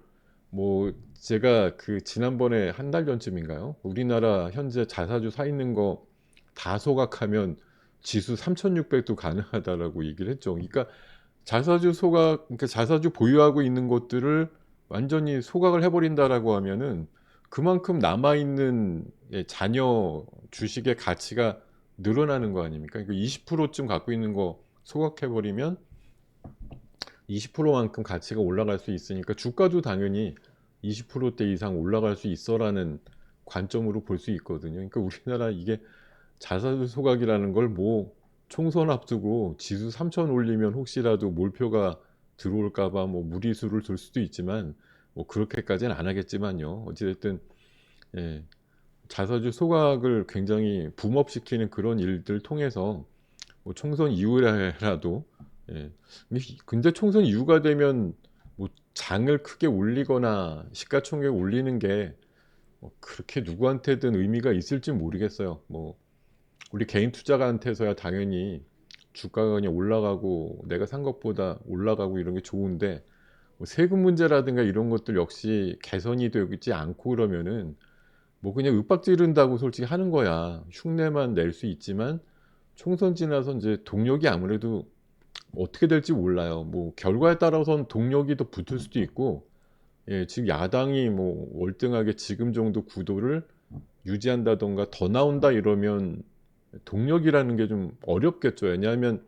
뭐 제가 그 지난번에 한 달 전쯤인가요? 우리나라 현재 자사주 사 있는 거 다 소각하면 지수 3,600도 가능하다라고 얘기를 했죠. 그러니까 자사주 소각, 그러니까 자사주 보유하고 있는 것들을 완전히 소각을 해버린다라고 하면은 그만큼 남아있는 잔여 주식의 가치가 늘어나는 거 아닙니까? 그러니까 20%쯤 갖고 있는 거 소각해버리면 20%만큼 가치가 올라갈 수 있으니까 주가도 당연히 20%대 이상 올라갈 수 있어라는 관점으로 볼 수 있거든요. 그러니까 우리나라 이게 자사주 소각이라는 걸 뭐 총선 앞두고 지수 3천 올리면 혹시라도 몰표가 들어올까 봐 뭐 무리수를 둘 수도 있지만 뭐 그렇게까지는 안 하겠지만요. 어찌됐든 예, 자사주 소각을 굉장히 붐업시키는 그런 일들 통해서 뭐 총선 이후라도 예. 근데 총선 이후가 되면 뭐 장을 크게 올리거나 시가총액 올리는 게뭐 그렇게 누구한테든 의미가 있을지 모르겠어요. 뭐 우리 개인 투자가한테서야 당연히 주가가 그냥 올라가고 내가 산 것보다 올라가고 이런 게 좋은데 뭐 세금 문제라든가 이런 것들 역시 개선이 되지 않고 그러면은 뭐 그냥 윽박 지른다고 솔직히 하는 거야. 흉내만 낼 수 있지만 총선 지나서 이제 동력이 아무래도 어떻게 될지 몰라요. 뭐 결과에 따라서는 동력이 더 붙을 수도 있고, 예, 지금 야당이 뭐 월등하게 지금 정도 구도를 유지한다던가 더 나온다 이러면 동력이라는 게 좀 어렵겠죠. 왜냐하면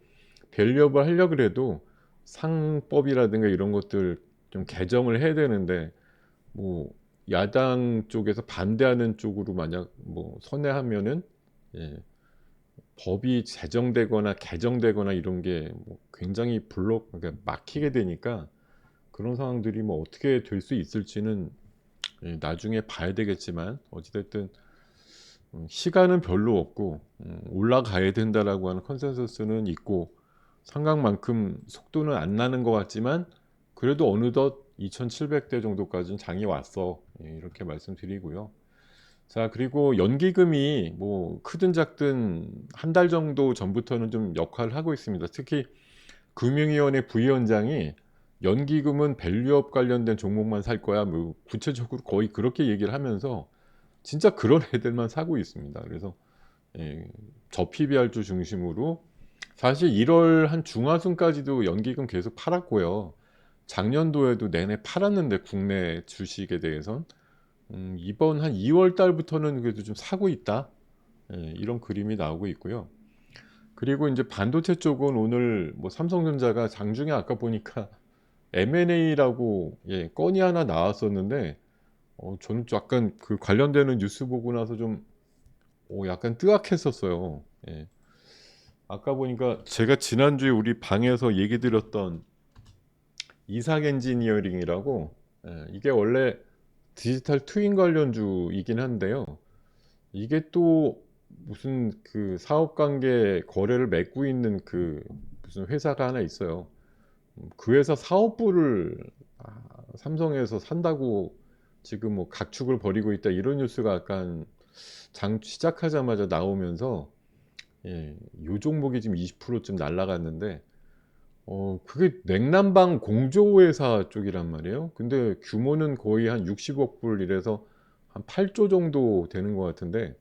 밸류업을 하려고 해도 상법이라든가 이런 것들 좀 개정을 해야 되는데 뭐 야당 쪽에서 반대하는 쪽으로 만약 뭐 선회하면은 예, 법이 제정되거나 개정되거나 이런 게뭐 굉장히 그러니까 막히게 되니까 그런 상황들이 뭐 어떻게 될 수 있을지는 예, 나중에 봐야 되겠지만 어찌됐든 시간은 별로 없고 올라가야 된다라고 하는 컨센서스는 있고 상강만큼 속도는 안 나는 것 같지만 그래도 어느덧 2,700대 정도까지는 장이 왔어. 예, 이렇게 말씀드리고요. 자, 그리고 연기금이 뭐 크든 작든 한 달 정도 전부터는 좀 역할을 하고 있습니다. 특히 금융위원회 부위원장이 연기금은 밸류업 관련된 종목만 살 거야. 뭐 구체적으로 거의 그렇게 얘기를 하면서 진짜 그런 애들만 사고 있습니다. 그래서 예, 저PBR주 중심으로 사실 1월 한 중하순까지도 연기금 계속 팔았고요. 작년도에도 내내 팔았는데 국내 주식에 대해선 이번 한 2월 달부터는 그래도 좀 사고 있다. 예, 이런 그림이 나오고 있고요. 그리고 이제 반도체 쪽은 오늘 뭐 삼성전자가 장중에 아까 보니까 M&A라고 예, 건이 하나 나왔었는데 저는 약간 그 관련되는 뉴스 보고 나서 좀 약간 뜨악했었어요. 예. 아까 보니까 제가 지난주에 우리 방에서 얘기 드렸던 이삭 엔지니어링이라고 이게 원래 디지털 트윈 관련주이긴 한데요. 이게 또 무슨 그 사업 관계 거래를 맺고 있는 그 무슨 회사가 하나 있어요. 그 회사 사업부를 삼성에서 산다고 지금 뭐 각축을 벌이고 있다 이런 뉴스가 약간 장 시작하자마자 나오면서 예, 요 종목이 지금 20%쯤 날라갔는데 그게 냉난방 공조회사 쪽이란 말이에요. 근데 규모는 거의 한 60억 불 이래서 한 8조 정도 되는 것 같은데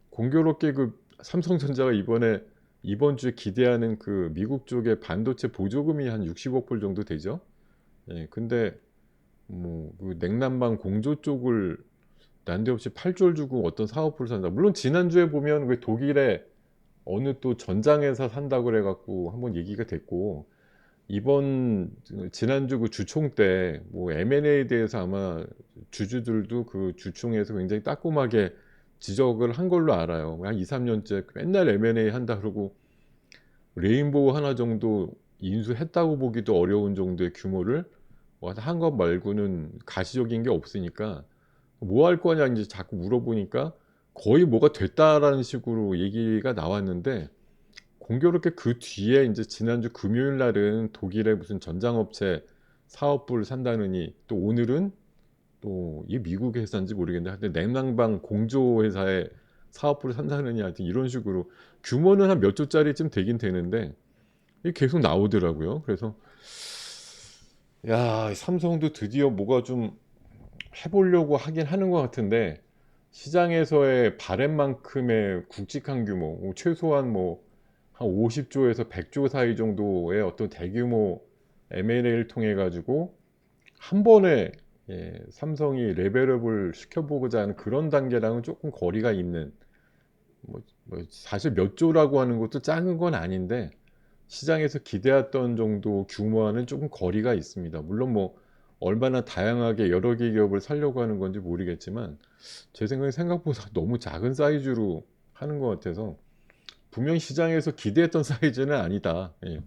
공교롭게 그 삼성전자가 이번 주에 기대하는 그 미국 쪽의 반도체 보조금이 한 60억 불 정도 되죠. 예, 근데 그 냉난방 공조 쪽을 난데없이 8조를 주고 어떤 사업부를 산다. 물론 지난주에 보면 왜 독일에 어느 또 전장에서 산다고 그래 갖고 한번 얘기가 됐고, 이번 지난주 그 주총 때 뭐 M&A에 대해서 아마 주주들도 그 주총에서 굉장히 따끔하게 지적을 한 걸로 알아요. 한 2-3 년째 맨날 M&A 한다 그러고 레인보우 하나 정도 인수했다고 보기도 어려운 정도의 규모를 한 것 말고는 가시적인 게 없으니까 "뭐 할 거냐." 인제 자꾸 물어보니까 거의 "뭐가 됐다."라는 식으로 얘기가 나왔는데, 공교롭게 그 뒤에 인제 지난주 금요일 날은 독일의 무슨 전장업체 사업부를 산다느니, 또 오늘은 또 이게 미국의 회사인지 모르겠는데 하여튼 냉난방 공조 회사의 사업부를 산다느니, 하여튼 이런 식으로 규모는 한 몇 조짜리쯤 되긴 되는데 이게 계속 나오더라고요. 그래서 야, 삼성도 드디어 뭐가 좀 해 보려고 하긴 하는 것 같은데, 시장에서의 바램만큼의 굵직한 규모, 최소한 뭐 한 50 조에서 100조 사이 정도의 어떤 대규모 M&A를 통해 가지고 한 번에, 삼성이 레벨업을 시켜 보고자 하는 그런 단계랑은 쪼끔 거리가 있는, 사실 몇 조라고 하는 것도 작은 건 아닌데 시장에서 기대했던 정도 규모와는 쪼금 거리가 있습니다. 물론 뭐 얼마나 다양하게 여러 개 기업을 사려고 하는 건지 모르겠지만 제 생각에 생각보다 너무 작은 사이즈로 하는 것 같아서 분명히 시장에서 기대했던 사이즈는 아니다. 예.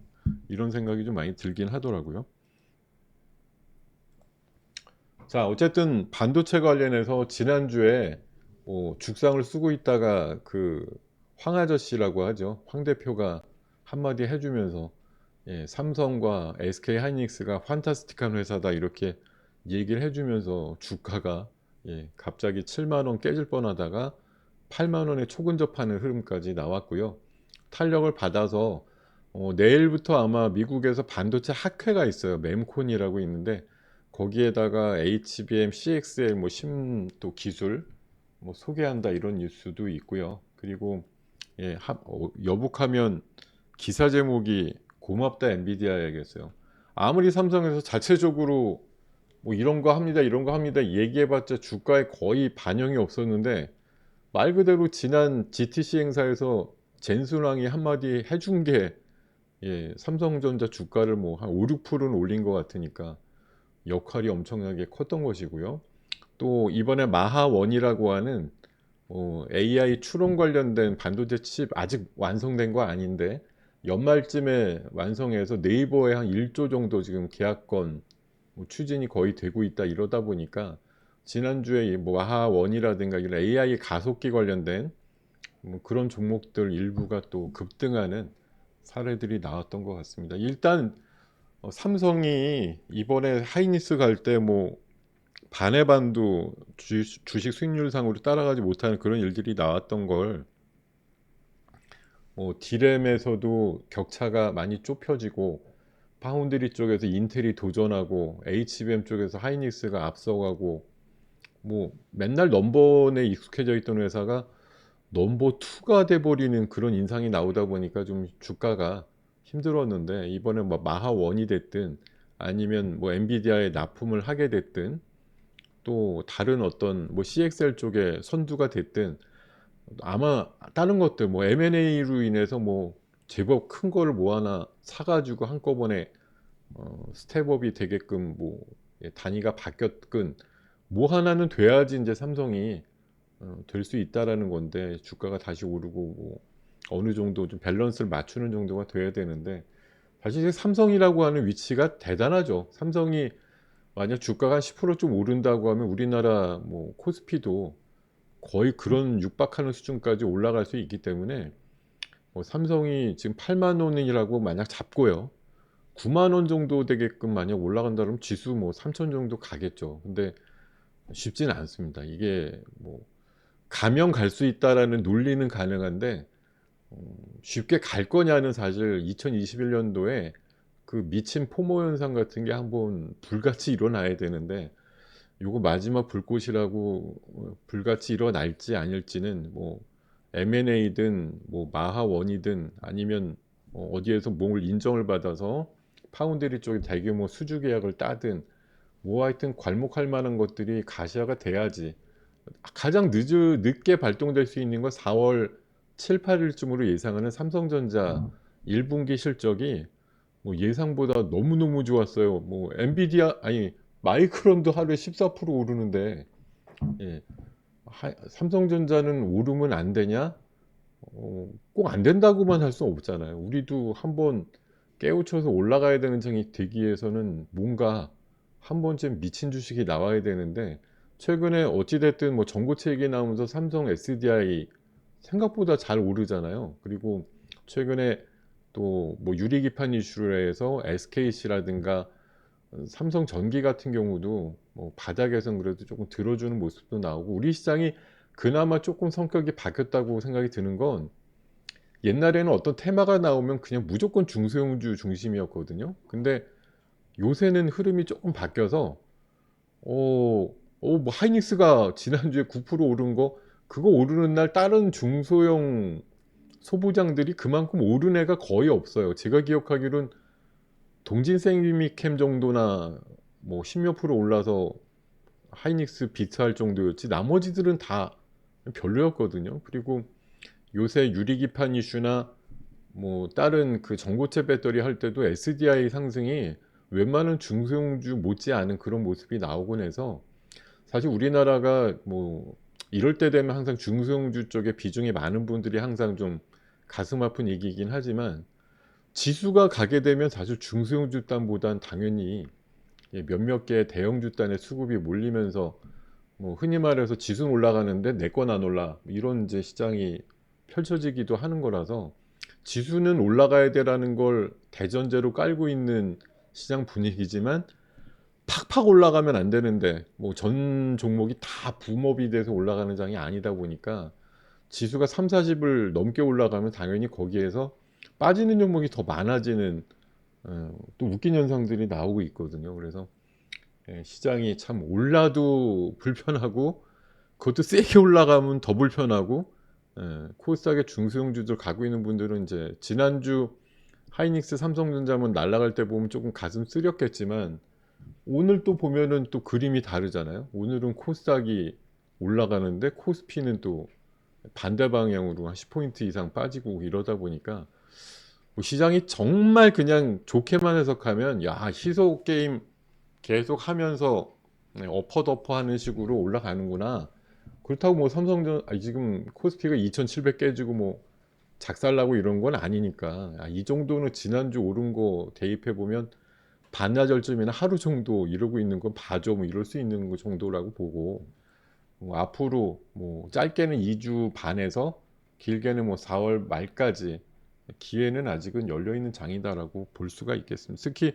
이런 생각이 좀 많이 들긴 하더라고요. 자, 어쨌든 반도체 관련해서 지난주에 죽상을 쓰고 있다가 그 황 아저씨라고 하죠. 황 대표가 한마디 해 주면서, 삼성과 SK하이닉스가 판타스틱한 회사다 이렇게 얘기를 해 주면서 주가가, 갑자기 7만 원 깨질 뻔하다가 8만 원에 초근접하는 흐름까지 나왔고요. 탄력을 받아서 내일부터 아마 미국에서 반도체 학회가 있어요. mem콘이라고 있는데 거기에다가 HBM, CXL 뭐 또 기술 소개한다 이런 뉴스도 있고요. 그리고 여북하면 기사 제목이 "고맙다 엔비디아에게서요." 아무리 삼성에서 자체적으로 뭐 "이런 거 합니다. 이런 거 합니다." 얘기해 봤자 주가에 거의 반영이 없었는데, 말 그대로 지난 GTC 행사에서 젠슨왕이 한마디 해준 게 삼성전자 주가를 뭐 한 5-6%는 올린 것 같으니까 역할이 엄청나게 컸던 것이고요. 또 이번에 마하원이라고 하는 AI 추론 관련된 반도체 칩 아직 완성된 거 아닌데 연말쯤에 완성해서 네이버에 한 1조 정도 지금 계약건 추진이 거의 되고 있다 이러다 보니까 지난주에 이 마하원이라든가 이런 AI 가속기 관련된 그런 종목들 일부가 또 급등하는 사례들이 나왔던 것 같습니다. 일단 삼성이 이번에 하이닉스 갈 때 뭐 반의 반도 주식 수익률상으로 따라가지 못하는 그런 일들이 나왔던 걸, D램에서도 격차가 많이 좁혀지고 파운드리 쪽에서 인텔이 도전하고 HBM 쪽에서 하이닉스가 앞서가고 뭐 맨날 넘버원에 익숙해져 있던 회사가 넘버 투가 돼 버리는 그런 인상이 나오다 보니까 좀 주가가 힘들었는데, 이번에 뭐 마하원이 됐든 아니면 뭐 엔비디아에 납품을 하게 됐든 또 다른 어떤 뭐 CXL 쪽에 선두가 됐든 아마 다른 것들 뭐 M&A로 인해서 뭐 제법 큰 거를 뭐 하나 사 가지고 한꺼번에 스텝업이 되게끔 단위가 바뀌었건 뭐 하나는 돼야지 인제 삼성이 될 수 있다라는 건데, 주가가 다시 오르고 뭐 어느 정도 좀 밸런스를 맞추는 정도가 돼야 되는데, 사실 삼성이라고 하는 위치가 대단하죠. 삼성이 만약 주가가 한 10% 좀 오른다고 하면 우리나라 뭐 코스피도 거의 그런 육박하는 수준까지 올라갈 수 있기 때문에, 삼성이 지금 8만 원이라고 만약 잡고요. 9만 원 정도 되게끔 만약 올라간다 그러면 지수 뭐3천 정도 가겠죠. 근데 쉽지는 않습니다. 이게 뭐 가면 갈 수 있다라는 논리는 가능한데 쉽게 갈 거냐는 사실 2021 년도에 그 미친 포모 현상 같은 게 한번 불같이 일어나야 되는데, 요거 마지막 불꽃이라고 불같이 일어날지 아닐지는 뭐 M&A든 뭐 마하원이든 아니면 어디에서 뭘 인정을 받아서 파운드리 쪽에 대규모 수주 계약을 따든 뭐 하여튼 괄목할 만한 것들이 가시화가 돼야지. 가장 늦게 발동될 수 있는 건 4월 7, 8일쯤으로 예상하는 삼성전자 1분기 실적이 뭐 예상보다 너무너무 좋았어요. 뭐 엔비디아 아니 마이크론도 하루에 14% 오르는데, 예. 삼성전자는 오르면 안 되냐? 꼭 안 된다고만 할 수 없잖아요. 우리도 한번 깨우쳐서 올라가야 되는 장이 되기 위해서는 뭔가 한 번쯤 미친 주식이 나와야 되는데, 최근에 어찌 됐든 뭐 전고체 얘기 나오면서 삼성 SDI 생각보다 잘 오르잖아요. 그리고 최근에 또 뭐 유리기판 이슈로 해서 SKC라든가 삼성전기 같은 경우도 뭐 바닥에선 그래도 조금 들어주는 모습도 나오고, 우리 시장이 그나마 조금 성격이 바뀌었다고 생각이 드는 건, 옛날에는 어떤 테마가 나오면 그냥 무조건 중소형주 중심이었거든요. 근데 요새는 흐름이 조금 바뀌어서 뭐 하이닉스가 지난주에 9% 오른 거, 그거 오르는 날 다른 중소형 소부장들이 그만큼 오른 애가 거의 없어요. 제가 기억하기로는 동진생미캠 정도나 뭐 10몇 프로 올라서 하이닉스 비트할 정도였지, 나머지들은 다 별로였거든요. 그리고 요새 유리기판 이슈나 뭐 다른 그 전고체 배터리 할 때도 SDI 상승이 웬만한 중소형주 못지않은 그런 모습이 나오곤 해서, 사실 우리나라가 뭐 이럴 때 되면 항상 중소형주 쪽에 비중이 많은 분들이 항상 좀 가슴 아픈 얘기이긴 하지만, 지수가 가게 되면 사실 중소형주 단보단 당연히 몇몇 개의 대형주 단의 수급이 몰리면서 뭐 흔히 말해서 지수는 올라가는데 내 건 안 올라, 이런 이제 시장이 펼쳐지기도 하는 거라서, 지수는 올라가야 되라는 걸 대전제로 깔고 있는 시장 분위기지만 팍팍 올라가면 안 되는데 뭐 전 종목이 다 붐업이 돼서 올라가는 장이 아니다 보니까, 지수가 3, 40을 넘게 올라가면 당연히 거기에서 빠지는 종목이 더 많아지는 또 웃긴 현상들이 나오고 있거든요. 그래서 시장이 참 올라도 불편하고, 그것도 세게 올라가면 더 불편하고, 코스닥의 중소형주들 가고 있는 분들은 이제 지난주 하이닉스 삼성전자만 날아갈 때 보면 조금 가슴 쓰렸겠지만, 오늘 또 보면은 또 그림이 다르잖아요. 오늘은 코스닥이 올라가는데 코스피는 또 반대 방향으로 한 10포인트 이상 빠지고 이러다 보니까, 뭐 시장이 정말 그냥 좋게만 해석하면 야 희소 게임 계속 하면서 엎어덮어 하는 식으로 올라가는구나. 그렇다고 뭐 지금 코스피가 2700 깨지고 뭐 작살나고 이런 건 아니니까, 이 정도는 지난주 오른 거 대입해 보면 반나절쯤이나 하루 정도 이러고 있는 건 봐줘, 뭐 이럴 수 있는 거 정도라고 보고, 뭐 앞으로 뭐 짧게는 2주 반에서 길게는 뭐 4월 말까지 기회는 아직은 열려 있는 장이다라고 볼 수가 있겠습니다. 특히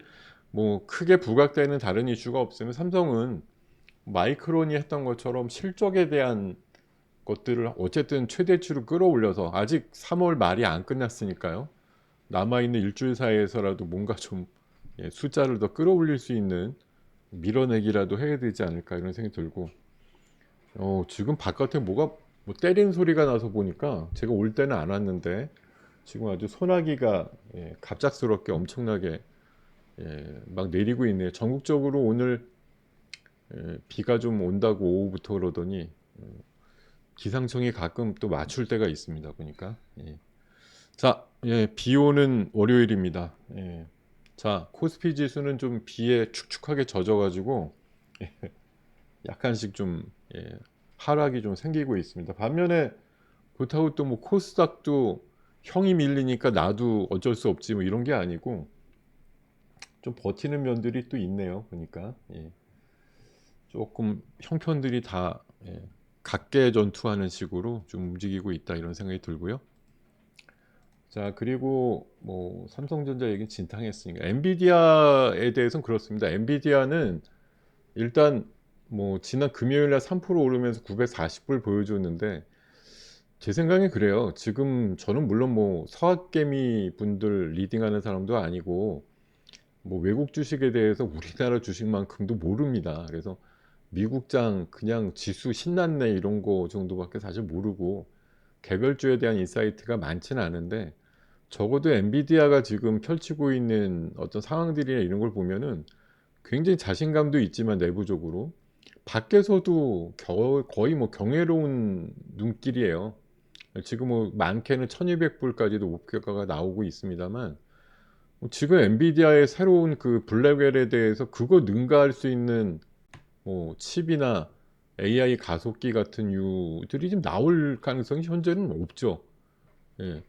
뭐 크게 부각되는 다른 이슈가 없으면 삼성은 마이크론이 했던 것처럼 실적에 대한 것들을 어쨌든 최대치로 끌어올려서, 아직 3월 말이 안 끝났으니까요. 남아있는 일주일 사이에서라도 뭔가 좀 숫자를 더 끌어올릴 수 있는 밀어내기라도 해야 되지 않을까, 이런 생각이 들고, 지금 바깥에 뭐가 뭐 때리는 소리가 나서 보니까 제가 올 때는 안 왔는데 지금 아주 소나기가 갑작스럽게 엄청나게 막 내리고 있네요. 전국적으로 오늘 비가 좀 온다고 오후부터 그러더니 기상청이 가끔 또 맞출 때가 있습니다. 보니까. 자, 비 오는 월요일입니다. 자, 코스피 지수는 좀 비에 축축하게 젖어가지고 약간씩 좀 하락이 좀 생기고 있습니다. 반면에 그렇다고 또 뭐 코스닥도 형이 밀리니까 나도 어쩔 수 없지 뭐 이런 게 아니고 좀 버티는 면들이 또 있네요. 보니까 조금 형편들이 다 각계 전투하는 식으로 좀 움직이고 있다, 이런 생각이 들고요. 자, 그리고 뭐 삼성전자 얘기는 진탕했으니까 엔비디아에 대해서는 그렇습니다. 엔비디아는 일단 뭐 지난 금요일 날 3% 오르면서 940불 보여줬는데, 제 생각에 그래요. 지금 저는 물론 뭐 서학개미 분들 리딩하는 사람도 아니고 뭐 외국 주식에 대해서 우리나라 주식만큼도 모릅니다. 그래서 미국장 그냥 지수 신났네 이런 거 정도밖에 사실 모르고 개별주에 대한 인사이트가 많지는 않은데, 적어도 엔비디아가 지금 펼치고 있는 어떤 상황들이나 이런 걸 보면은 굉장히 자신감도 있지만 내부적으로 밖에서도 거의 뭐 경이로운 눈길이에요. 지금 뭐 많게는 1200불까지도 목표가가 나오고 있습니다만 지금 엔비디아의 새로운 그 블랙웰에 대해서 그거 능가할 수 있는 뭐 칩이나 AI 가속기 같은 류들이 지금 나올 가능성이 현재는 없죠. 예.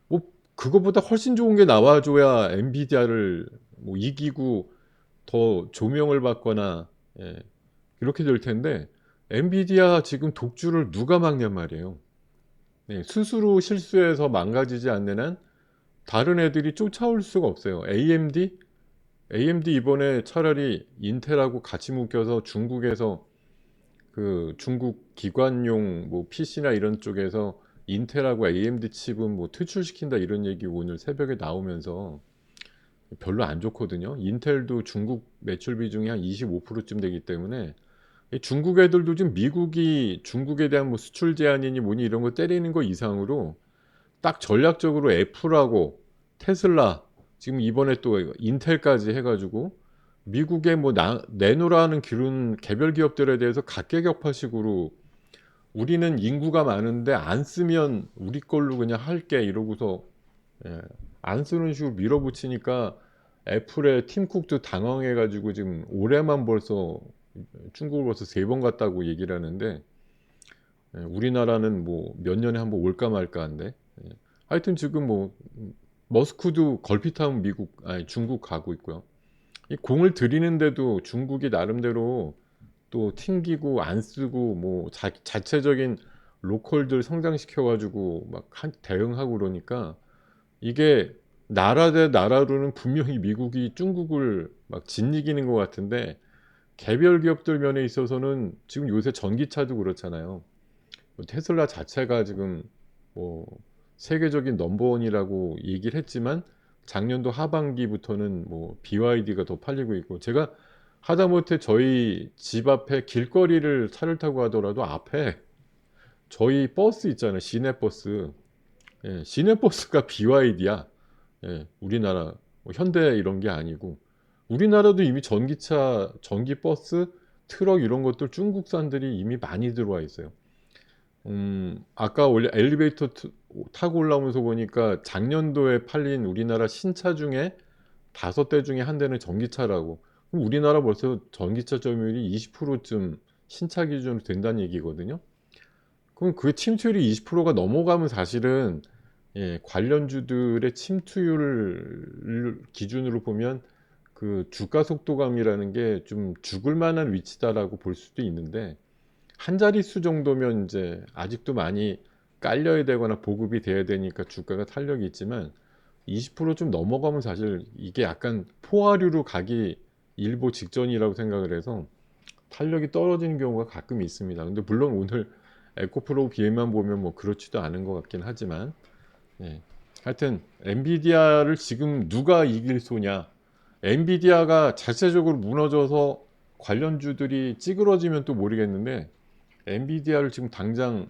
뭐 그거보다 훨씬 좋은 게 나와줘야 엔비디아를 뭐 이기고 더 조명을 받거나 예, 이렇게 될 텐데 엔비디아 지금 독주를 누가 막냔 말이에요. 네, 스스로 실수해서 망가지지 않는 한 다른 애들이 쫓아올 수가 없어요. AMD 이번에 차라리 인텔하고 같이 묶여서 중국에서 그 중국 기관용 뭐 PC나 이런 쪽에서 인텔하고 AMD 칩은 뭐 퇴출시킨다 이런 얘기 오늘 새벽에 나오면서 별로 안 좋거든요. 인텔도 중국 매출 비중이 한 25%쯤 되기 때문에 이 중국 애들도 지금 미국이 중국에 대한 뭐 수출 제한이니 뭐니 이런 거 때리는 거 이상으로 딱 전략적으로 애플하고 테슬라 지금 이번에 또 인텔까지 해가지고 미국의 뭐 내노라는 기른 개별 기업들에 대해서 각계격파식으로 우리는 인구가 많은데 안 쓰면 우리 걸로 그냥 할게 이러고서 예, 안 쓰는 식으로 밀어붙이니까 애플의 팀 쿡도 당황해가지고 지금 올해만 벌써 중국을 벌써 3번 갔다고 얘기를 하는데 예, 우리나라는 뭐 몇 년에 한번 올까 말까 한데 예. 하여튼 지금 뭐 머스크도 걸핏하면 미국 아니 중국 가고 있고요. 이 공을 들이는데도 중국이 나름대로 또 튕기고 안 쓰고 뭐 자체적인 로컬들 성장시켜 가지고 막 대응하고 그러니까 이게 나라 대 나라로는 분명히 미국이 중국을 막 짓이기는 것 같은데 개별 기업들 면에 있어서는 지금 요새 전기차도 그렇잖아요. 뭐 테슬라 자체가 지금 뭐 세계적인 넘버원이라고 얘기를 했지만 작년도 하반기부터는 뭐 BYD가 더 팔리고 있고 제가 하다못해 저희 집 앞에 길거리를 차를 타고 가더라도 앞에 저희 버스 있잖아요. 시내버스. 예, 시내버스가 BYD야. 예, 우리나라 뭐 현대 이런 게 아니고 우리나라도 이미 전기차, 전기버스, 트럭 이런 것들 중국산들이 이미 많이 들어와 있어요. 아까 원래 엘리베이터 타고 올라오면서 보니까 작년도에 팔린 우리나라 신차 중에 5대 중에 한 대는 전기차라고. 그럼 우리나라 벌써 전기차 점유율이 20%쯤 신차 기준으로 된다는 얘기거든요. 그럼 그 침투율이 20%가 넘어가면 사실은 예, 관련주들의 침투율 기준으로 보면 그 주가 속도감이라는 게 좀 죽을 만한 위치다라고 볼 수도 있는데 한 자릿수 정도면 이제 아직도 많이 깔려야 되거나 보급이 돼야 되니까 주가가 탄력이 있지만 20%좀 넘어가면 사실 이게 약간 포화류로 가기 일보 직전이라고 생각을 해서 탄력이 떨어지는 경우가 가끔 있습니다. 근데 물론 오늘 에코프로 비해만 보면 뭐 그렇지도 않은 것 같긴 하지만 예. 하여튼 엔비디아를 지금 누가 이길 소냐. 엔비디아가 자체적으로 무너져서 관련주들이 찌그러지면 또 모르겠는데 엔비디아를 지금 당장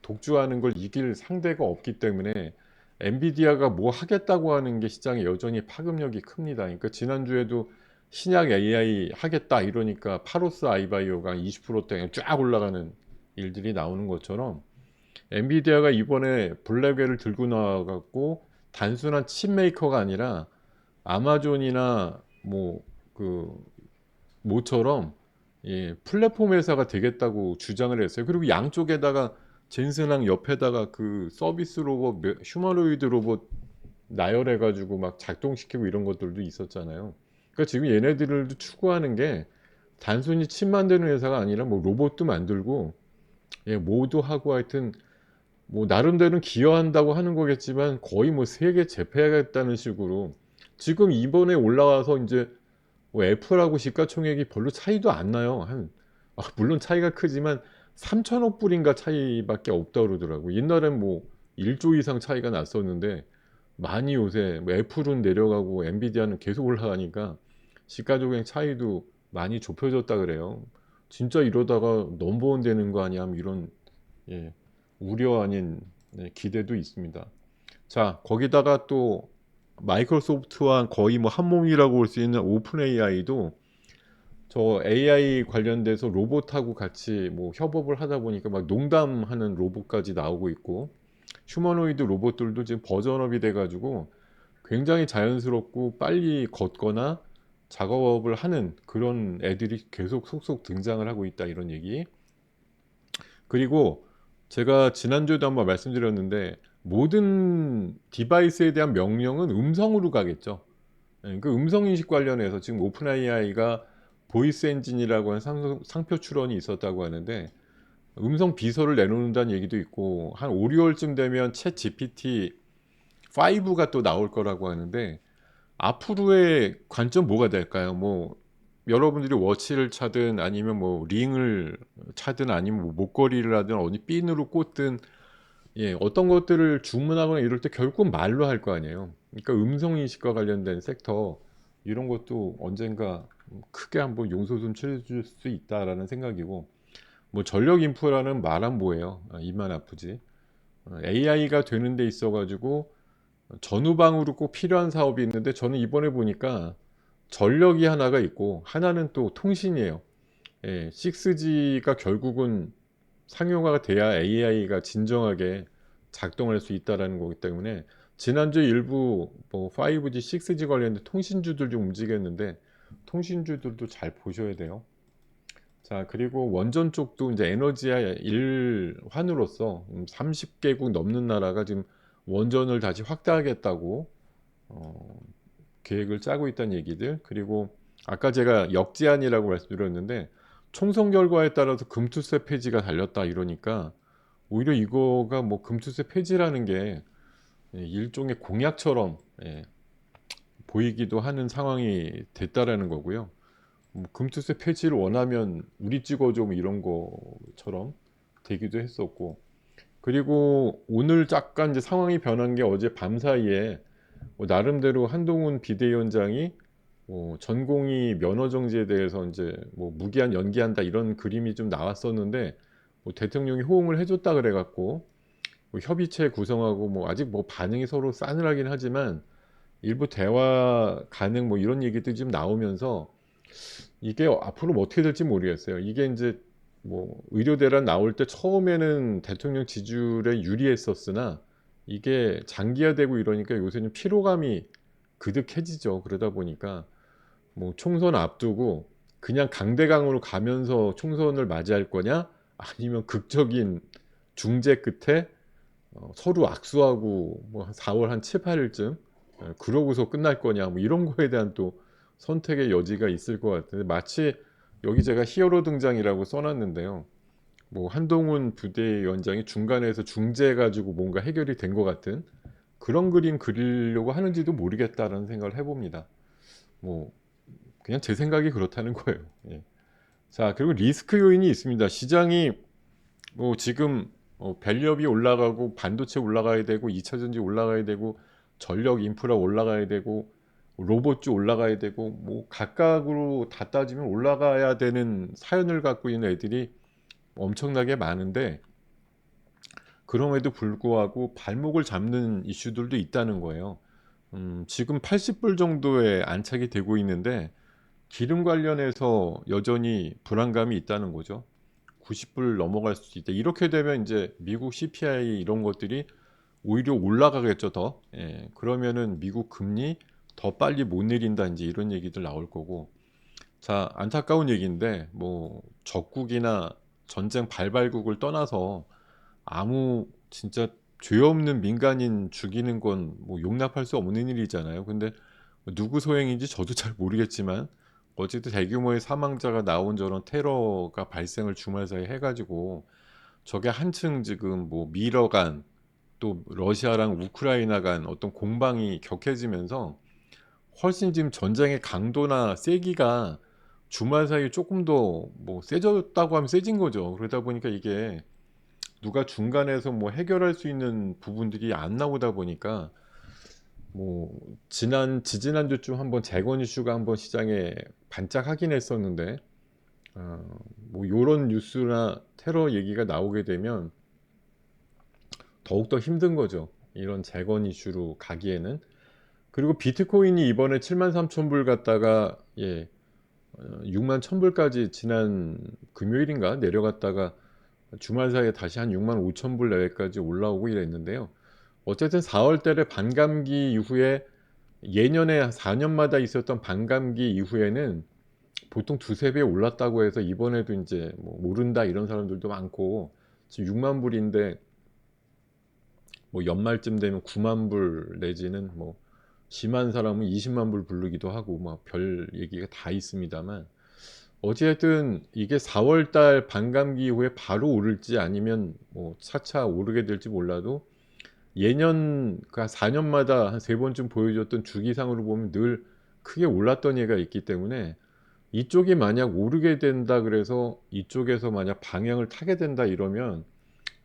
독주하는 걸 이길 상대가 없기 때문에 엔비디아가 뭐 하겠다고 하는 게 시장에 여전히 파급력이 큽니다. 그러니까 지난주에도 신약 AI 하겠다 이러니까 파로스 아이바이오가 20%대 쫙 올라가는 일들이 나오는 것처럼 엔비디아가 이번에 블랙웰을 들고 나와갖고 단순한 칩 메이커가 아니라 아마존이나 뭐 그 모처럼 예, 플랫폼 회사가 되겠다고 주장을 했어요. 그리고 양쪽에다가 젠슨랑 옆에다가 그 서비스 로봇, 휴머노이드 로봇 나열해가지고 막 작동시키고 이런 것들도 있었잖아요. 그러니까 지금 얘네들도 추구하는 게 단순히 칩 만드는 회사가 아니라 뭐 로봇도 만들고 예, 모두 하고 하여튼 뭐 나름대로는 기여한다고 하는 거겠지만 거의 뭐 세계 제패하겠다는 식으로 지금 이번에 올라와서 이제 뭐 애플하고 시가총액이 별로 차이도 안 나요. 물론 차이가 크지만 3천억 불인가 차이밖에 없다 그러더라고. 옛날엔 뭐 1조 이상 차이가 났었는데 많이 요새 뭐 애플은 내려가고 엔비디아는 계속 올라가니까 시가총액 차이도 많이 좁혀졌다 그래요. 진짜 이러다가 넘버원 되는 거 아니야? 이런 예, 우려 아닌 네, 기대도 있습니다. 자, 거기다가 또 마이크로소프트와 거의 뭐 한몸이라고 볼 수 있는 오픈 AI도 저 AI 관련돼서 로봇하고 같이 뭐 협업을 하다 보니까 막 농담하는 로봇까지 나오고 있고, 휴머노이드 로봇들도 지금 버전업이 돼가지고 굉장히 자연스럽고 빨리 걷거나 작업을 하는 그런 애들이 계속 속속 등장을 하고 있다, 이런 얘기. 그리고 제가 지난주에도 한번 말씀드렸는데, 모든 디바이스에 대한 명령은 음성으로 가겠죠. 예, 그 음성 인식 관련해서 지금 오픈 AI가 보이스 엔진이라고 하는 상표 출원이 있었다고 하는데, 음성 비서를 내놓는다는 얘기도 있고, 한 5, 6월쯤 되면 챗 GPT 5가 또 나올 거라고 하는데, 앞으로의 관점 뭐가 될까요? 뭐 여러분들이 워치를 차든 아니면 뭐 링을 차든 아니면 뭐 목걸이를 하든 어디 핀으로 꽂든, 예, 어떤 것들을 주문하거나 이럴 때 결국 말로 할 거 아니에요. 그러니까 음성 인식과 관련된 섹터, 이런 것도 언젠가 크게 한번 용솟음 칠 수 있다라는 생각이고, 뭐 전력 인프라는 말 안 보여요. 입만 아프지. AI가 되는 데 있어 가지고 전후방으로 꼭 필요한 사업이 있는데, 저는 이번에 보니까 전력이 하나가 있고 하나는 또 통신이에요. 예, 6G가 결국은 상용화가 돼야 AI가 진정하게 작동할 수 있다라는 거기 때문에, 지난주 일부 뭐 5G, 6G 관련된 통신주들 좀 움직였는데, 통신주들도 잘 보셔야 돼요. 자, 그리고 원전 쪽도 이제 에너지와 일환으로서 30개국 넘는 나라가 지금 원전을 다시 확대하겠다고 어, 계획을 짜고 있다는 얘기들. 그리고 아까 제가 역제한이라고 말씀드렸는데, 총선 결과에 따라서 금투세 폐지가 달렸다 이러니까, 오히려 이거가 뭐 금투세 폐지라는 게 일종의 공약처럼, 예, 보이기도 하는 상황이 됐다라는 거고요. 뭐 금투세 폐지를 원하면 우리 찍어줘 뭐 이런 거처럼 되기도 했었고. 그리고 오늘 잠깐 이제 상황이 변한 게, 어제 밤 사이에 뭐 나름대로 한동훈 비대위원장이 전공의 면허 정지에 대해서 이제 뭐 무기한 연기한다 이런 그림이 좀 나왔었는데, 뭐 대통령이 호응을 해줬다 그래갖고 뭐 협의체 구성하고, 뭐 아직 뭐 반응이 서로 싸늘하긴 하지만 일부 대화 가능 뭐 이런 얘기들이 좀 나오면서, 이게 앞으로 뭐 어떻게 될지 모르겠어요. 이게 이제 뭐 의료대란 나올 때 처음에는 대통령 지지율에 유리했었으나, 이게 장기화되고 이러니까 요새는 피로감이 그득해지죠. 그러다 보니까 뭐 총선 앞두고 그냥 강대강으로 가면서 총선을 맞이할 거냐, 아니면 극적인 중재 끝에 서로 악수하고 뭐 한 4월 한 7, 8일쯤 그러고서 끝날 거냐, 뭐 이런 거에 대한 또 선택의 여지가 있을 것 같은데, 마치 여기 제가 히어로 등장이라고 써놨는데요. 뭐 한동훈 부대위원장이 중간에서 중재해가지고 뭔가 해결이 된 것 같은 그런 그림 그리려고 하는지도 모르겠다라는 생각을 해봅니다. 뭐 그냥 제 생각이 그렇다는 거예요. 예. 자, 그리고 리스크 요인이 있습니다. 시장이 뭐 지금 밸류업이 올라가고 반도체 올라가야 되고 2차 전지 올라가야 되고 전력 인프라 올라가야 되고 로봇주 올라가야 되고, 뭐 각각으로 다 따지면 올라가야 되는 사연을 갖고 있는 애들이 엄청나게 많은데, 그럼에도 불구하고 발목을 잡는 이슈들도 있다는 거예요. 지금 80불 정도에 안착이 되고 있는데, 기름 관련해서 여전히 불안감이 있다는 거죠. 90불 넘어갈 수도 있다. 이렇게 되면 이제 미국 CPI 이런 것들이 오히려 올라가겠죠, 더. 예, 그러면은 미국 금리 더 빨리 못 내린다, 이제 이런 얘기들 나올 거고. 자, 안타까운 얘기인데, 뭐 적국이나 전쟁 발발국을 떠나서 아무 진짜 죄 없는 민간인 죽이는 건 뭐 용납할 수 없는 일이잖아요. 근데 누구 소행인지 저도 잘 모르겠지만, 어쨌든 대규모의 사망자가 나온 저런 테러가 발생을 주말 사이에 해가지고, 저게 한층 지금 뭐 미러 간, 또 러시아랑 우크라이나 간 어떤 공방이 격해지면서, 훨씬 지금 전쟁의 강도나 세기가 주말 사이에 조금 더 뭐 세졌다고 하면 세진 거죠. 그러다 보니까 이게 누가 중간에서 뭐 해결할 수 있는 부분들이 안 나오다 보니까, 뭐 지지난주쯤 한번 재건 이슈가 한번 시장에 반짝하긴 했었는데, 뭐 요런 뉴스나 테러 얘기가 나오게 되면 더욱더 힘든 거죠. 이런 재건 이슈로 가기에는. 그리고 비트코인이 이번에 73,000불 갔다가, 예, 6만 1,000불까지 지난 금요일인가 내려갔다가 주말 사이에 다시 한 6만 5천 불 내외까지 올라오고 이랬는데요. 어쨌든 4월 달에 반감기 이후에 예년에 4년마다 있었던 반감기 이후에는 보통 두세 배 올랐다고 해서 이번에도 이제 뭐 모른다 이런 사람들도 많고, 지금 6만 불인데 뭐 연말쯤 되면 9만 불 내지는 뭐 심한 사람은 20만 불 부르기도 하고 막 별 얘기가 다 있습니다만, 어쨌든 이게 4월 달 반감기 이후에 바로 오를지 아니면 뭐 차차 오르게 될지 몰라도 예년 그 4년마다 한 세 번쯤 보여줬던 주기상으로 보면 늘 크게 올랐던 예가 있기 때문에, 이쪽이 만약 오르게 된다 그래서 이쪽에서 만약 방향을 타게 된다 이러면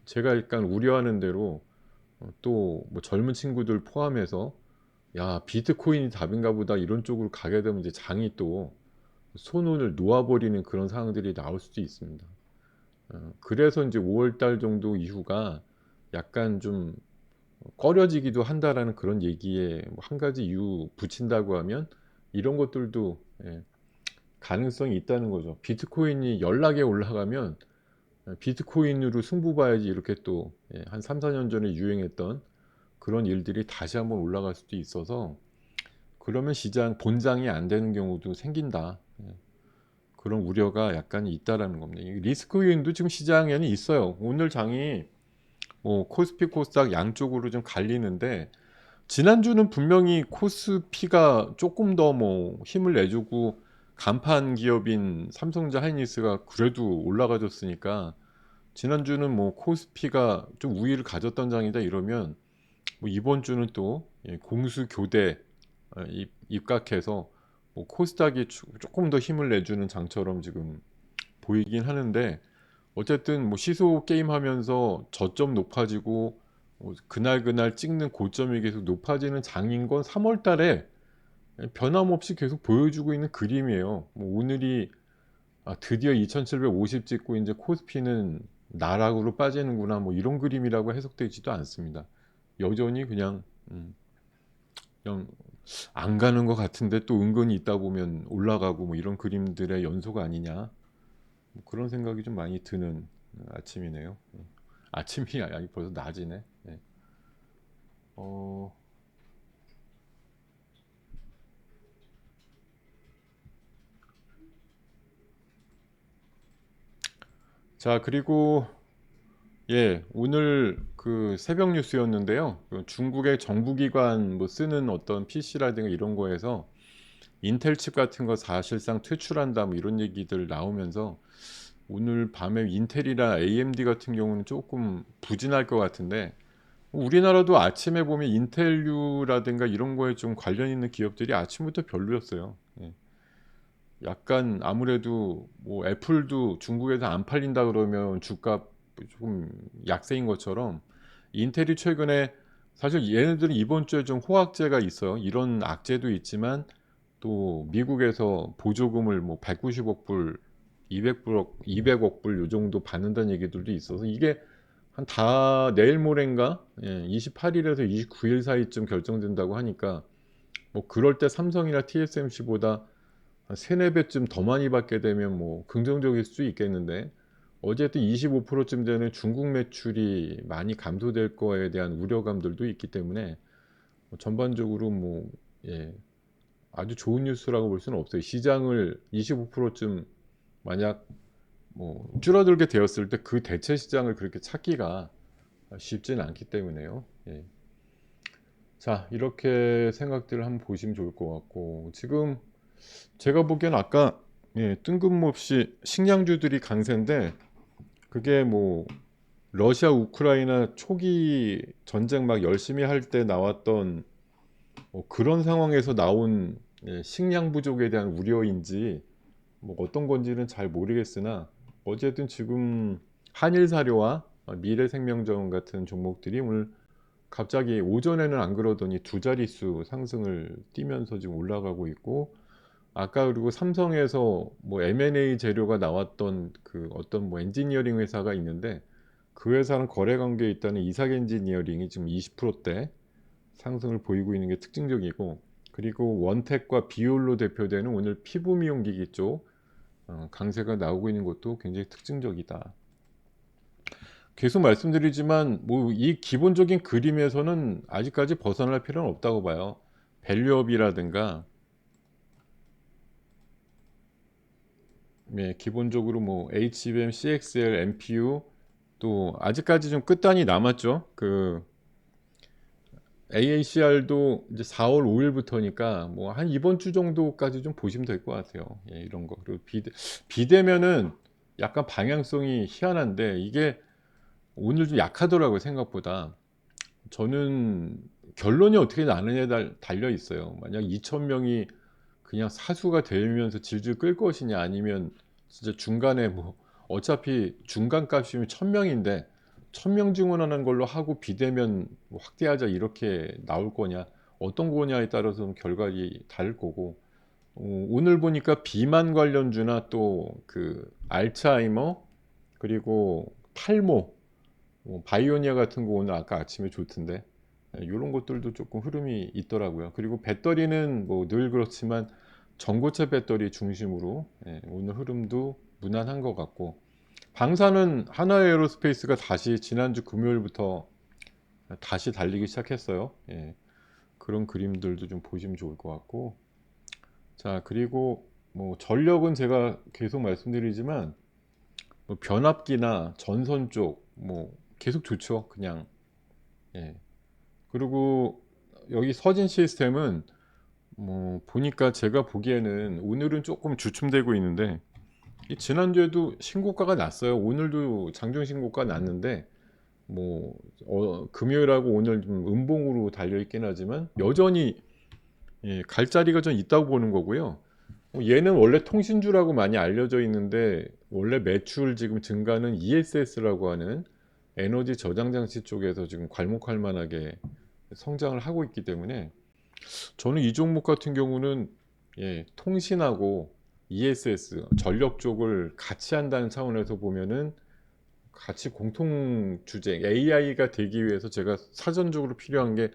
제가 약간 우려하는 대로 또 뭐 젊은 친구들 포함해서 야 비트코인이 답인가 보다 이런 쪽으로 가게 되면 이제 장이 또 손을 놓아버리는 그런 상황들이 나올 수도 있습니다. 그래서 이제 5월 달 정도 이후가 약간 좀 꺼려지기도 한다라는 그런 얘기에 뭐한 가지 이유 붙인다고 하면 이런 것들도 가능성이 있다는 거죠. 비트코인이 연락에 올라가면 비트코인으로 승부 봐야지 이렇게 또 한 3, 4년 전에 유행했던 그런 일들이 다시 한번 올라갈 수도 있어서, 그러면 시장 본장이 안 되는 경우도 생긴다. 그런 우려가 약간 있다라는 겁니다. 리스크 요인도 지금 시장에는 있어요. 오늘 장이 뭐 코스피 코스닥 양쪽으로 좀 갈리는데, 지난주는 분명히 코스피가 조금 더 뭐 힘을 내주고 간판 기업인 삼성전자 하이닉스가 그래도 올라가줬으니까 지난주는 뭐 코스피가 좀 우위를 가졌던 장이다 이러면, 뭐 이번 주는 또 공수 교대 입각해서 뭐 코스닥이 조금 더 힘을 내주는 장처럼 지금 보이긴 하는데, 어쨌든 뭐 시소 게임 하면서 저점 높아지고 그날 그날 찍는 고점이 계속 높아지는 장인 건 3월 달에 변함없이 계속 보여주고 있는 그림이에요. 뭐 오늘이 드디어 2750 찍고 이제 코스피는 나락으로 빠지는구나 뭐 이런 그림이라고 해석되지도 않습니다. 여전히 그냥 안 가는 것 같은데 또 은근히 있다 보면 올라가고 뭐 이런 그림들의 연속 아니냐, 뭐 그런 생각이 좀 많이 드는 아침이네요. 아침이 아니 벌써 낮이네. 네. 어, 자, 그리고 오늘 그 새벽 뉴스였는데요. 그 중국의 정부기관 뭐 쓰는 어떤 PC라든가 이런 거에서 인텔 칩 같은 거 사실상 퇴출한다 뭐 이런 얘기들 나오면서 오늘 밤에 인텔이나 AMD 같은 경우는 조금 부진할 것 같은데, 우리나라도 아침에 보면 인텔류라든가 이런 거에 좀 관련 있는 기업들이 아침부터 별로였어요. 약간 아무래도 뭐 애플도 중국에서 안 팔린다 그러면 주가 조금 약세인 것처럼, 인텔이 최근에 사실 얘네들은 이번 주에 좀 호황제가 있어요. 이런 악재도 있지만 또 미국에서 보조금을 뭐 190억 불, 200억 불 요 정도 받는다는 얘기들도 있어서 이게 한 다 내일 모레인가 28일에서 29일 사이쯤 결정된다고 하니까, 뭐 그럴 때 삼성이나 TSMC보다 한 3, 4배쯤 더 많이 받게 되면 뭐 긍정적일 수 있겠는데, 어쨌든 25%쯤 되는 중국 매출이 많이 감소될 거에 대한 우려감들도 있기 때문에 전반적으로 뭐 아주 좋은 뉴스라고 볼 수는 없어요. 시장을 25%쯤 만약 뭐 줄어들게 되었을 때 그 대체 시장을 그렇게 찾기가 쉽지는 않기 때문에요. 자, 이렇게 생각들을 한번 보시면 좋을 것 같고, 지금 제가 보기엔 아까 뜬금없이 식량주들이 강세인데, 그게 뭐 러시아 우크라이나 초기 전쟁 막 열심히 할 때 나왔던 그런 상황에서 나온 식량 부족에 대한 우려인지 뭐 어떤 건지는 잘 모르겠으나, 어쨌든 지금 한일사료와 미래생명정 같은 종목들이 오늘 갑자기 오전에는 안 그러더니 두 자릿수 상승을 띠면서 지금 올라가고 있고, 아까 그리고 삼성에서 뭐 M&A 재료가 나왔던 그 어떤 뭐 엔지니어링 회사가 있는데, 그 회사랑 거래 관계에 있다는 이삭 엔지니어링이 지금 20%대 상승을 보이고 있는 게 특징적이고, 그리고 원택과 비올로 대표되는 오늘 피부 미용기기 쪽 강세가 나오고 있는 것도 굉장히 특징적이다. 계속 말씀드리지만 뭐 이 기본적인 그림에서는 아직까지 벗어날 필요는 없다고 봐요. 밸류업이라든가 기본적으로 뭐 HBM, CXL, MPU 또 아직까지 좀 끝단이 남았죠. 그 AACR도 이제 4월 5일부터니까 뭐 한 이번 주 정도까지 좀 보시면 될 것 같아요. 이런 거. 그리고 비대면은 약간 방향성이 희한한데 이게 오늘 좀 약하더라고요, 생각보다. 저는 결론이 어떻게 나느냐에 달려 있어요. 만약 2,000명이 그냥 사수가 되면서 질질 끌 것이냐, 아니면 진짜 중간에 뭐 어차피 중간 값이면 1,000명인데 1,000명 증원하는 걸로 하고 비대면 뭐 확대하자 이렇게 나올 거냐, 어떤 거냐에 따라서 결과가 다를 거고, 오늘 보니까 비만 관련주나 또 그 알츠하이머 그리고 탈모 바이오니아 같은 거 오늘 아까 아침에 좋던데 요런 것들도 조금 흐름이 있더라고요. 그리고 배터리는 뭐 늘 그렇지만 전고체 배터리 중심으로 오늘 흐름도 무난한 것 같고, 방사는 하나에어로스페이스가 다시 지난주 금요일부터 다시 달리기 시작했어요. 그런 그림들도 좀 보시면 좋을 것 같고, 자 그리고 뭐 전력은 제가 계속 말씀드리지만 뭐 변압기나 전선 쪽 뭐 계속 좋죠. 그냥 예. 그리고 여기 서진 시스템은 뭐 보니까 제가 보기에는 오늘은 조금 주춤되고 있는데 이 지난주에도 신고가가 났어요. 오늘도 장중 신고가 났는데 뭐 금요일하고 오늘 좀 음봉으로 달려 있긴 하지만 여전히 갈 자리가 좀 있다고 보는 거고요. 얘는 원래 통신주라고 많이 알려져 있는데 원래 매출 지금 증가는 ESS라고 하는 에너지 저장 장치 쪽에서 지금 괄목할 만하게 성장을 하고 있기 때문에 저는 이 종목 같은 경우는 통신하고 ESS 전력 쪽을 같이 한다는 차원에서 보면은 같이 공통 주제 AI가 되기 위해서 제가 사전적으로 필요한 게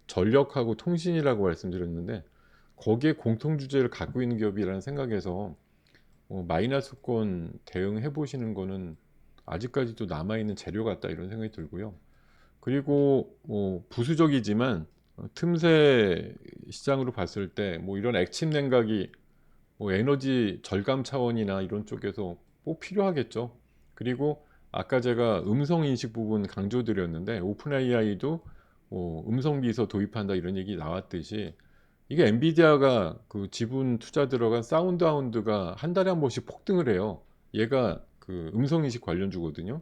전력하고 통신이라고 말씀드렸는데 거기에 공통 주제를 갖고 있는 기업이라는 생각에서 마이너스권 대응해 보시는 거는 아직까지도 남아있는 재료 같다 이런 생각이 들고요. 그리고 뭐 부수적이지만 틈새 시장으로 봤을 때 뭐 이런 액침 냉각이 뭐 에너지 절감 차원이나 이런 쪽에서 꼭 필요하겠죠. 그리고 아까 제가 음성 인식 부분 강조드렸는데 오픈 AI도 음성 비서 도입한다 이런 얘기 나왔듯이 이게 엔비디아가 그 지분 투자 들어간 사운드 하운드가 한 달에 한 번씩 폭등을 해요. 얘가 그 음성 인식 관련주거든요.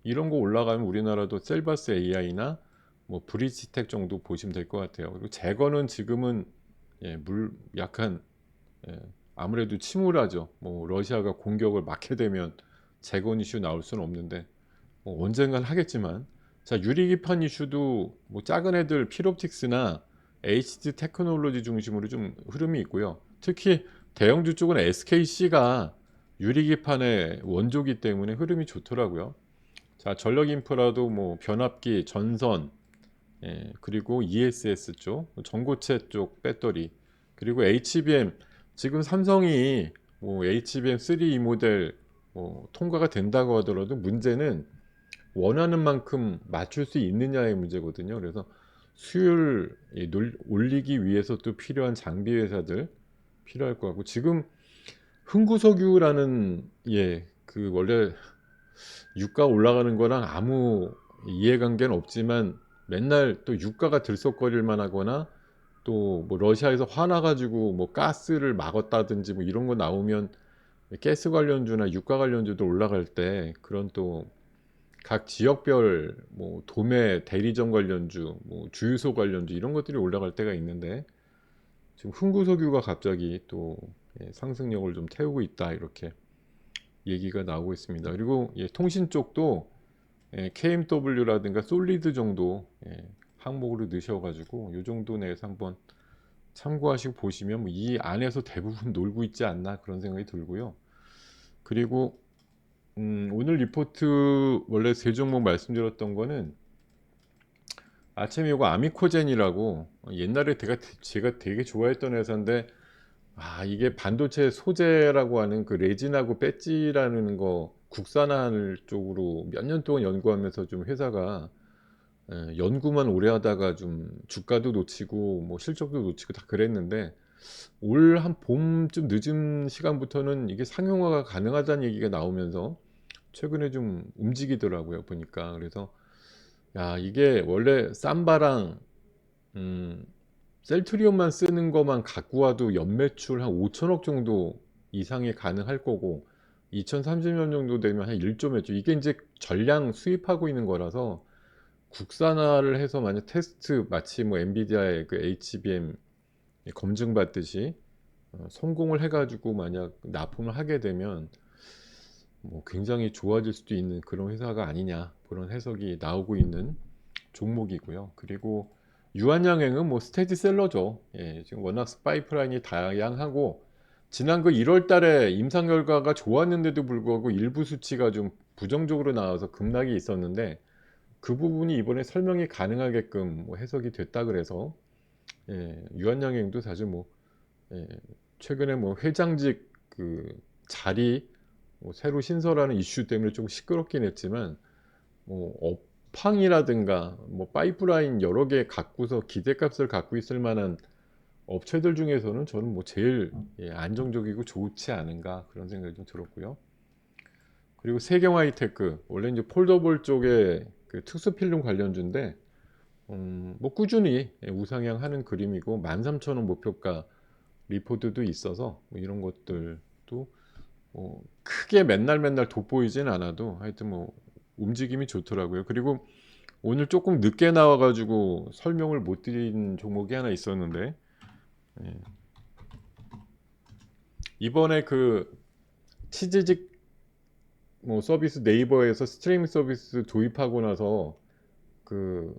이런 거 올라가면 우리나라도 셀바스 AI나 뭐 브릿지텍 정도 보시면 될 것 같아요. 그리고 재거는 지금은 약간 예, 아무래도 침울하죠. 뭐 러시아가 공격을 막게 되면 재건 이슈 나올 수는 없는데 언젠간 하겠지만, 자 유리기판 이슈도 뭐 작은 애들 필옵틱스나 HD 테크놀로지 중심으로 좀 흐름이 있고요. 특히 대형주 쪽은 SKC가 유리기판의 원조기 때문에 흐름이 좋더라고요. 자 전력 인프라도 뭐 변압기, 전선, 그리고 ESS 쪽, 전고체 쪽 배터리, 그리고 HBM 지금 삼성이 뭐 HBM3 모델 통과가 된다고 하더라도 문제는 원하는 만큼 맞출 수 있느냐의 문제거든요. 그래서 수율 올리기 위해서 또 필요한 장비 회사들 필요할 것 같고, 지금 흥구석유라는 그 원래 유가 올라가는 거랑 아무 이해관계는 없지만 맨날 또 유가가 들썩거릴 만하거나 또 뭐 러시아에서 화나가지고 뭐 가스를 막았다든지 뭐 이런 거 나오면 가스 관련주나 유가 관련주도 올라갈 때 그런 또 각 지역별 뭐 도매 대리점 관련주 뭐 주유소 관련주 이런 것들이 올라갈 때가 있는데 지금 흥구석유가 갑자기 또 상승력을 좀 태우고 있다 이렇게 얘기가 나오고 있습니다. 그리고 통신 쪽도 KMW라든가 솔리드 정도 항목으로 넣으셔가지고 이 정도 내에서 한번 참고하시고 보시면 뭐이 안에서 대부분 놀고 있지 않나 그런 생각이 들고요. 그리고 오늘 리포트 원래 세 종목 말씀드렸던 거는 아침에 요거 아미코젠이라고 옛날에 제가 되게 좋아했던 회사인데 이게 반도체 소재라고 하는 그 레진하고 배지라는 거 국산화할 쪽으로 몇 년 동안 연구하면서 좀 회사가 연구만 오래 하다가 좀 주가도 놓치고 뭐 실적도 놓치고 다 그랬는데 올 한 봄쯤 늦은 시간부터는 이게 상용화가 가능하다는 얘기가 나오면서 최근에 좀 움직이더라고요 보니까. 그래서 야 이게 원래 삼바랑 음 셀트리온만 쓰는 것만 갖고 와도 연매출 한 5천억 정도 이상이 가능할 거고 2030년 정도 되면 한 1조 매출 이게 이제 전량 수입하고 있는 거라서 국산화를 해서 만약 테스트 마치 뭐 엔비디아의 그 HBM 검증 받듯이 성공을 해가지고 만약 납품을 하게 되면 뭐 굉장히 좋아질 수도 있는 그런 회사가 아니냐 그런 해석이 나오고 있는 종목이고요. 그리고 유한양행은 뭐 스테디셀러죠. 예, 지금 워낙 파이프라인이 다양하고 지난 그 1월 달에 임상 결과가 좋았는데도 불구하고 일부 수치가 좀 부정적으로 나와서 급락이 있었는데 그 부분이 이번에 설명이 가능하게끔 뭐 해석이 됐다 그래서 유한양행도 사실 뭐 예, 최근에 뭐 회장직 그 자리 뭐 새로 신설하는 이슈 때문에 좀 시끄럽긴 했지만 뭐 업황이라든가 뭐 파이프라인 여러 개 갖고서 기대값을 갖고 있을 만한 업체들 중에서는 저는 뭐 제일 안정적이고 좋지 않은가 그런 생각이 좀 들었고요. 그리고 세경 하이테크 원래 이제 폴더블 쪽에 그 특수필름 관련주인데 뭐 꾸준히 우상향하는 그림이고 13,000원 목표가 리포트도 있어서 뭐 이런 것들도 뭐 크게 맨날 맨날 돋보이진 않아도 하여튼 뭐 움직임이 좋더라고요. 그리고 오늘 조금 늦게 나와가지고 설명을 못 드린 종목이 하나 있었는데 예. 이번에 그 치지직 뭐 서비스 네이버에서 스트리밍 서비스 도입하고 나서 그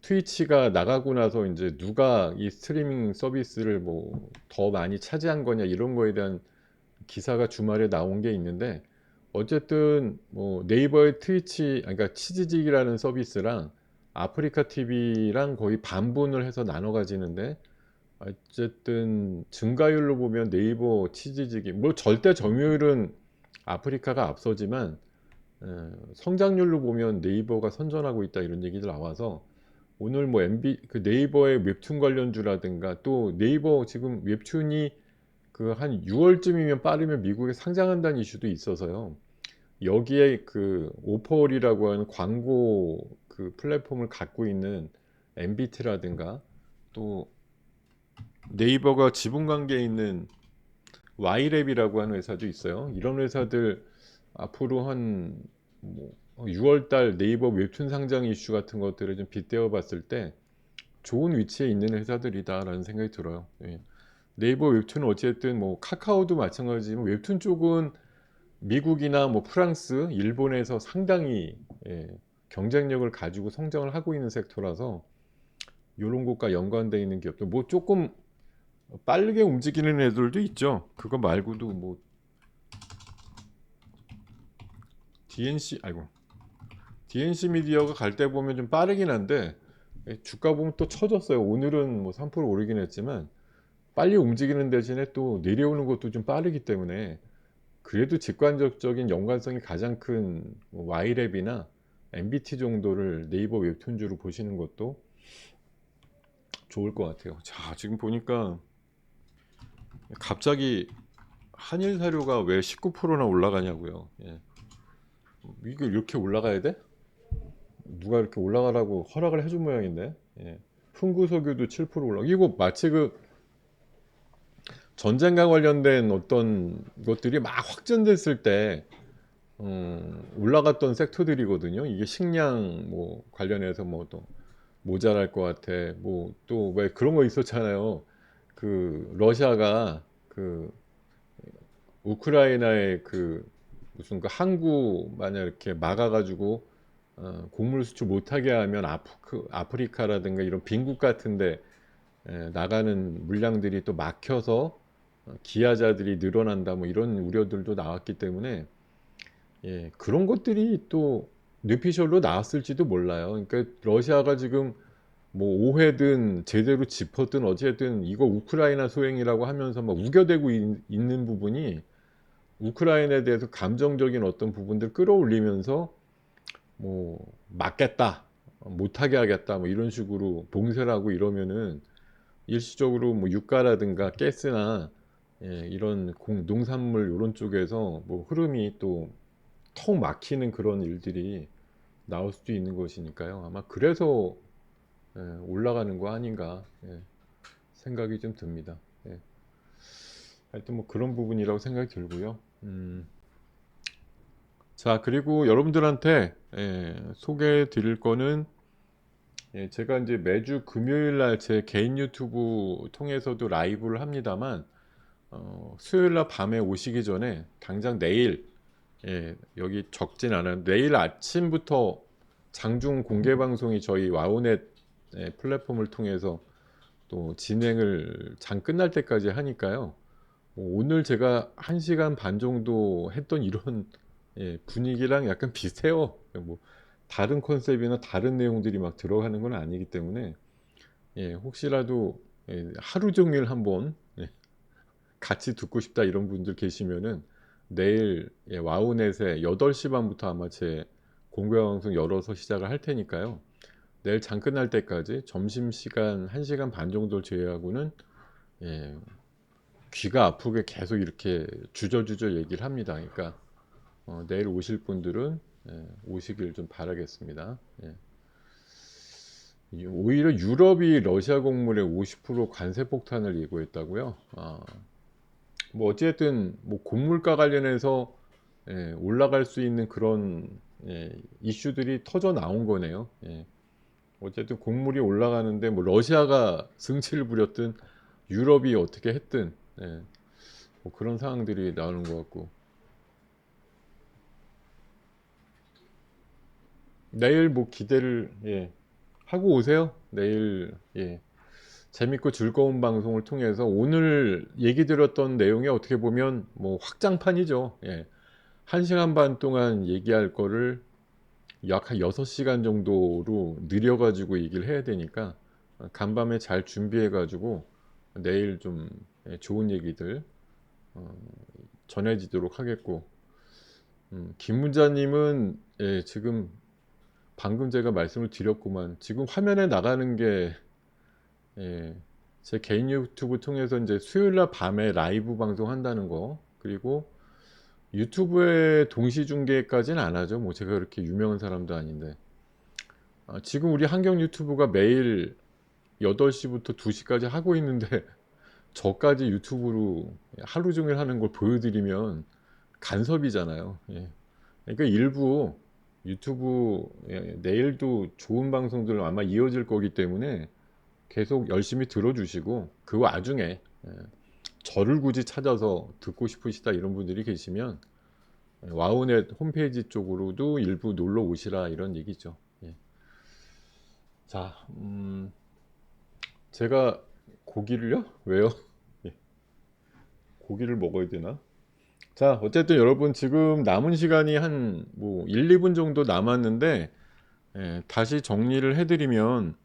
트위치가 나가고 나서 이제 누가 이 스트리밍 서비스를 뭐 더 많이 차지한 거냐 이런 거에 대한 기사가 주말에 나온 게 있는데 어쨌든 뭐 네이버의 트위치 그러니까 치지직이라는 서비스랑 아프리카 TV랑 거의 반분을 해서 나눠 가지는데 어쨌든 증가율로 보면 네이버 치지직이 뭐 절대 점유율은 아프리카가 앞서지만 성장률로 보면 네이버가 선전하고 있다 이런 얘기들 나와서 오늘 뭐 그 네이버의 웹툰 관련주라든가 또 네이버 지금 웹툰이 그 한 6월쯤이면 빠르면 미국에 상장한다는 이슈도 있어서요. 여기에 그 오퍼홀이라고 하는 광고 그 플랫폼을 갖고 있는 MBT라든가 또 네이버가 지분 관계에 있는 Y랩이라고 하는 회사도 있어요. 이런 회사들 앞으로 한뭐 6월 달 네이버 웹툰 상장 이슈 같은 것들을 좀 빗대어 봤을 때 좋은 위치에 있는 회사들이다라는 생각이 들어요. 예. 네이버 웹툰은 어쨌든 뭐 카카오도 마찬가지지만 웹툰 쪽은 미국이나 뭐 프랑스, 일본에서 상당히 경쟁력을 가지고 성장을 하고 있는 섹터라서 이런 것과 연관되어 있는 기업도 뭐 조금 빠르게 움직이는 애들도 있죠. 그거 말고도 뭐 DNC 아이고 DNC 미디어가 갈 때 보면 좀 빠르긴 한데 주가 보면 또 쳐졌어요. 오늘은 뭐 3% 오르긴 했지만 빨리 움직이는 대신에 또 내려오는 것도 좀 빠르기 때문에 그래도 직관적인 연관성이 가장 큰 Y랩이나 MBT 정도를 네이버 웹툰주로 보시는 것도 좋을 것 같아요. 자, 지금 보니까 갑자기 한일 사료가 왜 19%나 올라가냐고요. 예. 이게 이렇게 올라가야 돼? 누가 이렇게 올라가라고 허락을 해준 모양인데. 예. 흥구석유도 7% 올라. 이거 마치 그 전쟁과 관련된 어떤 것들이 막 확전됐을 때 올라갔던 섹터들이거든요. 이게 식량 뭐 관련해서 뭐 또 모자랄 것 같아. 뭐 또 왜 그런 거 있었잖아요. 그 러시아가 그 우크라이나의 그 무슨 그 항구 만약 이렇게 막아가지고 곡물 수출 못하게 하면 아프리카라든가 이런 빈국 같은데 나가는 물량들이 또 막혀서 기아자들이 늘어난다 뭐 이런 우려들도 나왔기 때문에 그런 것들이 또 뇌피셜로 나왔을지도 몰라요. 그러니까 러시아가 지금 뭐 오해든 제대로 짚었든 어쨌든 이거 우크라이나 소행이라고 하면서 막 우겨대고 있는 부분이 우크라이나에 대해서 감정적인 어떤 부분들 끌어올리면서 뭐 막겠다, 못하게 하겠다, 뭐 이런 식으로 봉쇄를 하고 이러면은 일시적으로 뭐 유가라든가 가스나 이런 농산물 이런 쪽에서 뭐 흐름이 또 턱 막히는 그런 일들이 나올 수도 있는 것이니까요. 아마 그래서 올라가는 거 아닌가 생각이 좀 듭니다. 하여튼 뭐 그런 부분이라고 생각이 들고요. 자, 그리고 여러분들한테 소개해 드릴 거는 제가 이제 매주 금요일 날 제 개인 유튜브 통해서도 라이브를 합니다만 수요일 날 밤에 오시기 전에 당장 내일 여기 적진 않아요. 내일 아침부터 장중 공개 방송이 저희 와우넷 플랫폼을 통해서 또 진행을 장 끝날 때까지 하니까요. 오늘 제가 1시간 반 정도 했던 이런 분위기랑 약간 비슷해요. 뭐 다른 컨셉이나 다른 내용들이 막 들어가는 건 아니기 때문에 혹시라도 하루 종일 한번 같이 듣고 싶다 이런 분들 계시면은 내일 와우넷에 8시 반부터 아마 제 공개 방송 열어서 시작을 할 테니까요. 내일 장 끝날 때까지 점심시간 1시간 반 정도를 제외하고는 귀가 아프게 계속 이렇게 주저주저 얘기를 합니다. 그러니까 내일 오실 분들은 오시길 좀 바라겠습니다. 오히려 유럽이 러시아 곡물에 50% 관세 폭탄을 예고했다고요. 뭐 어쨌든 뭐 곡물가 관련해서 올라갈 수 있는 그런 이슈들이 터져 나온 거네요. 어쨌든 곡물이 올라가는데 뭐 러시아가 승치를 부렸든 유럽이 어떻게 했든 뭐 그런 상황들이 나오는 것 같고 내일 뭐 기대를 하고 오세요. 내일 재밌고 즐거운 방송을 통해서 오늘 얘기 드렸던 내용이 어떻게 보면 뭐 확장판이죠. 1시간 반 동안 얘기할 거를 약 한 6시간 정도로 느려가지고 얘기를 해야 되니까 간밤에 잘 준비해가지고 내일 좀 좋은 얘기들 전해지도록 하겠고 김문자님은 지금 방금 제가 말씀을 드렸구만 지금 화면에 나가는 게 제 개인 유튜브 통해서 이제 수요일날 밤에 라이브 방송한다는 거 그리고 유튜브에 동시 중계까지는 안 하죠. 뭐 제가 그렇게 유명한 사람도 아닌데 지금 우리 한경 유튜브가 매일 8시부터 2시까지 하고 있는데 저까지 유튜브로 하루 종일 하는 걸 보여드리면 간섭이잖아요. 그러니까 일부 유튜브 내일도 좋은 방송들 아마 이어질 거기 때문에 계속 열심히 들어주시고 그 와중에 저를 굳이 찾아서 듣고 싶으시다 이런 분들이 계시면 와우넷 홈페이지 쪽으로도 일부 놀러 오시라 이런 얘기죠. 자, 제가 고기를요? 왜요? 고기를 먹어야 되나? 자, 어쨌든 여러분 지금 남은 시간이 한 뭐 1, 2분 정도 남았는데 다시 정리를 해드리면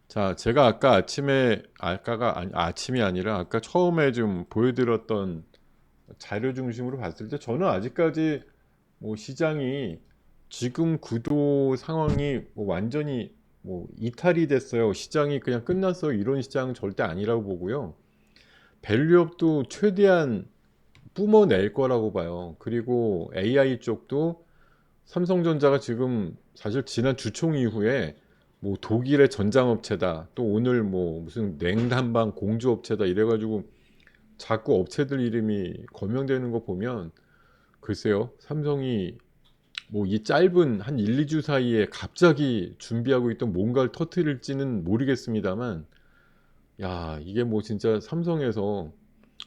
자, 제가 아까 아침에 아침이 아니라 아까 처음에 좀 보여드렸던 자료 중심으로 봤을 때 저는 아직까지 뭐 시장이 지금 구도 상황이 뭐 완전히 뭐 이탈이 됐어요. 시장이 그냥 끝났어요. 이런 시장은 절대 아니라고 보고요. 밸류업도 최대한 뿜어낼 거라고 봐요. 그리고 AI 쪽도 삼성전자가 지금 사실 지난 주총 이후에 뭐 독일의 전장업체다. 또 오늘 뭐 무슨 냉난방 공주업체다 이래가지고 자꾸 업체들 이름이 거명되는 거 보면 글쎄요. 삼성이 뭐 이 짧은 한 1, 2주 사이에 갑자기 준비하고 있던 뭔가를 터뜨릴지는 모르겠습니다만 야 이게 뭐 진짜 삼성에서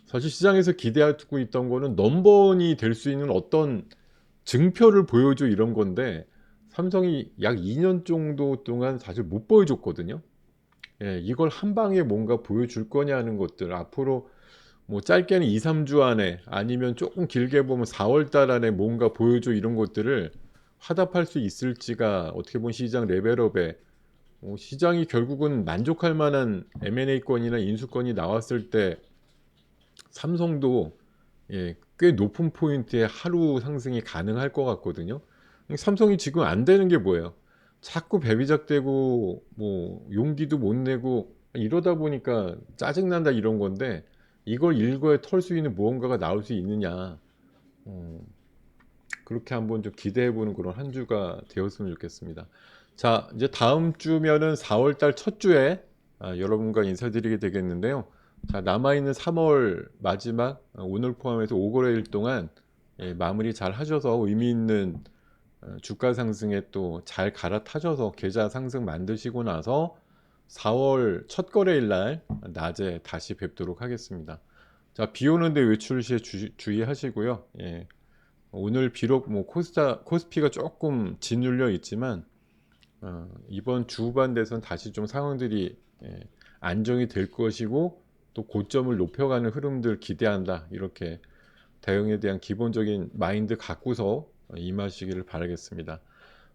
사실 시장에서 기대하고 있던 거는 넘버원이 될 수 있는 어떤 증표를 보여줘 이런 건데 삼성이 약 2년 정도 동안 사실 못 보여줬거든요. 이걸 한 방에 뭔가 보여줄 거냐 하는 것들 앞으로 뭐 짧게는 2, 3주 안에 아니면 조금 길게 보면 4월 달 안에 뭔가 보여줘 이런 것들을 화답할 수 있을지가 어떻게 보면 시장 레벨업에 시장이 결국은 만족할 만한 M&A건이나 인수건이 나왔을 때 삼성도 꽤 높은 포인트의 하루 상승이 가능할 것 같거든요. 삼성이 지금 안 되는 게 뭐예요? 자꾸 배비작되고 뭐 용기도 못 내고 이러다 보니까 짜증난다 이런 건데 이걸 일거에 털 수 있는 무언가가 나올 수 있느냐. 어, 그렇게 한번 좀 기대해 보는 그런 한 주가 되었으면 좋겠습니다. 자, 이제 다음 주면은 4월 달 첫 주에 여러분과 인사드리게 되겠는데요. 자, 남아있는 3월 마지막 오늘 포함해서 5거래일 동안 마무리 잘 하셔서 의미 있는 주가 상승에 또 잘 갈아타셔서 계좌 상승 만드시고 나서 4월 첫 거래일 날 낮에 다시 뵙도록 하겠습니다. 자, 비 오는데 외출 시에 주의하시고요. 예. 오늘 비록 뭐 코스피가 조금 짓눌려 있지만 이번 주 후반 돼선 다시 좀 상황들이 안정이 될 것이고 또 고점을 높여가는 흐름들 기대한다. 이렇게 대응에 대한 기본적인 마인드 갖고서 임하시기를 바라겠습니다.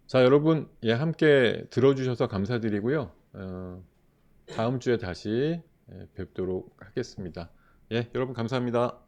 자, 여러분 함께 들어주셔서 감사드리고요. 다음 주에 다시 뵙도록 하겠습니다. 여러분 감사합니다.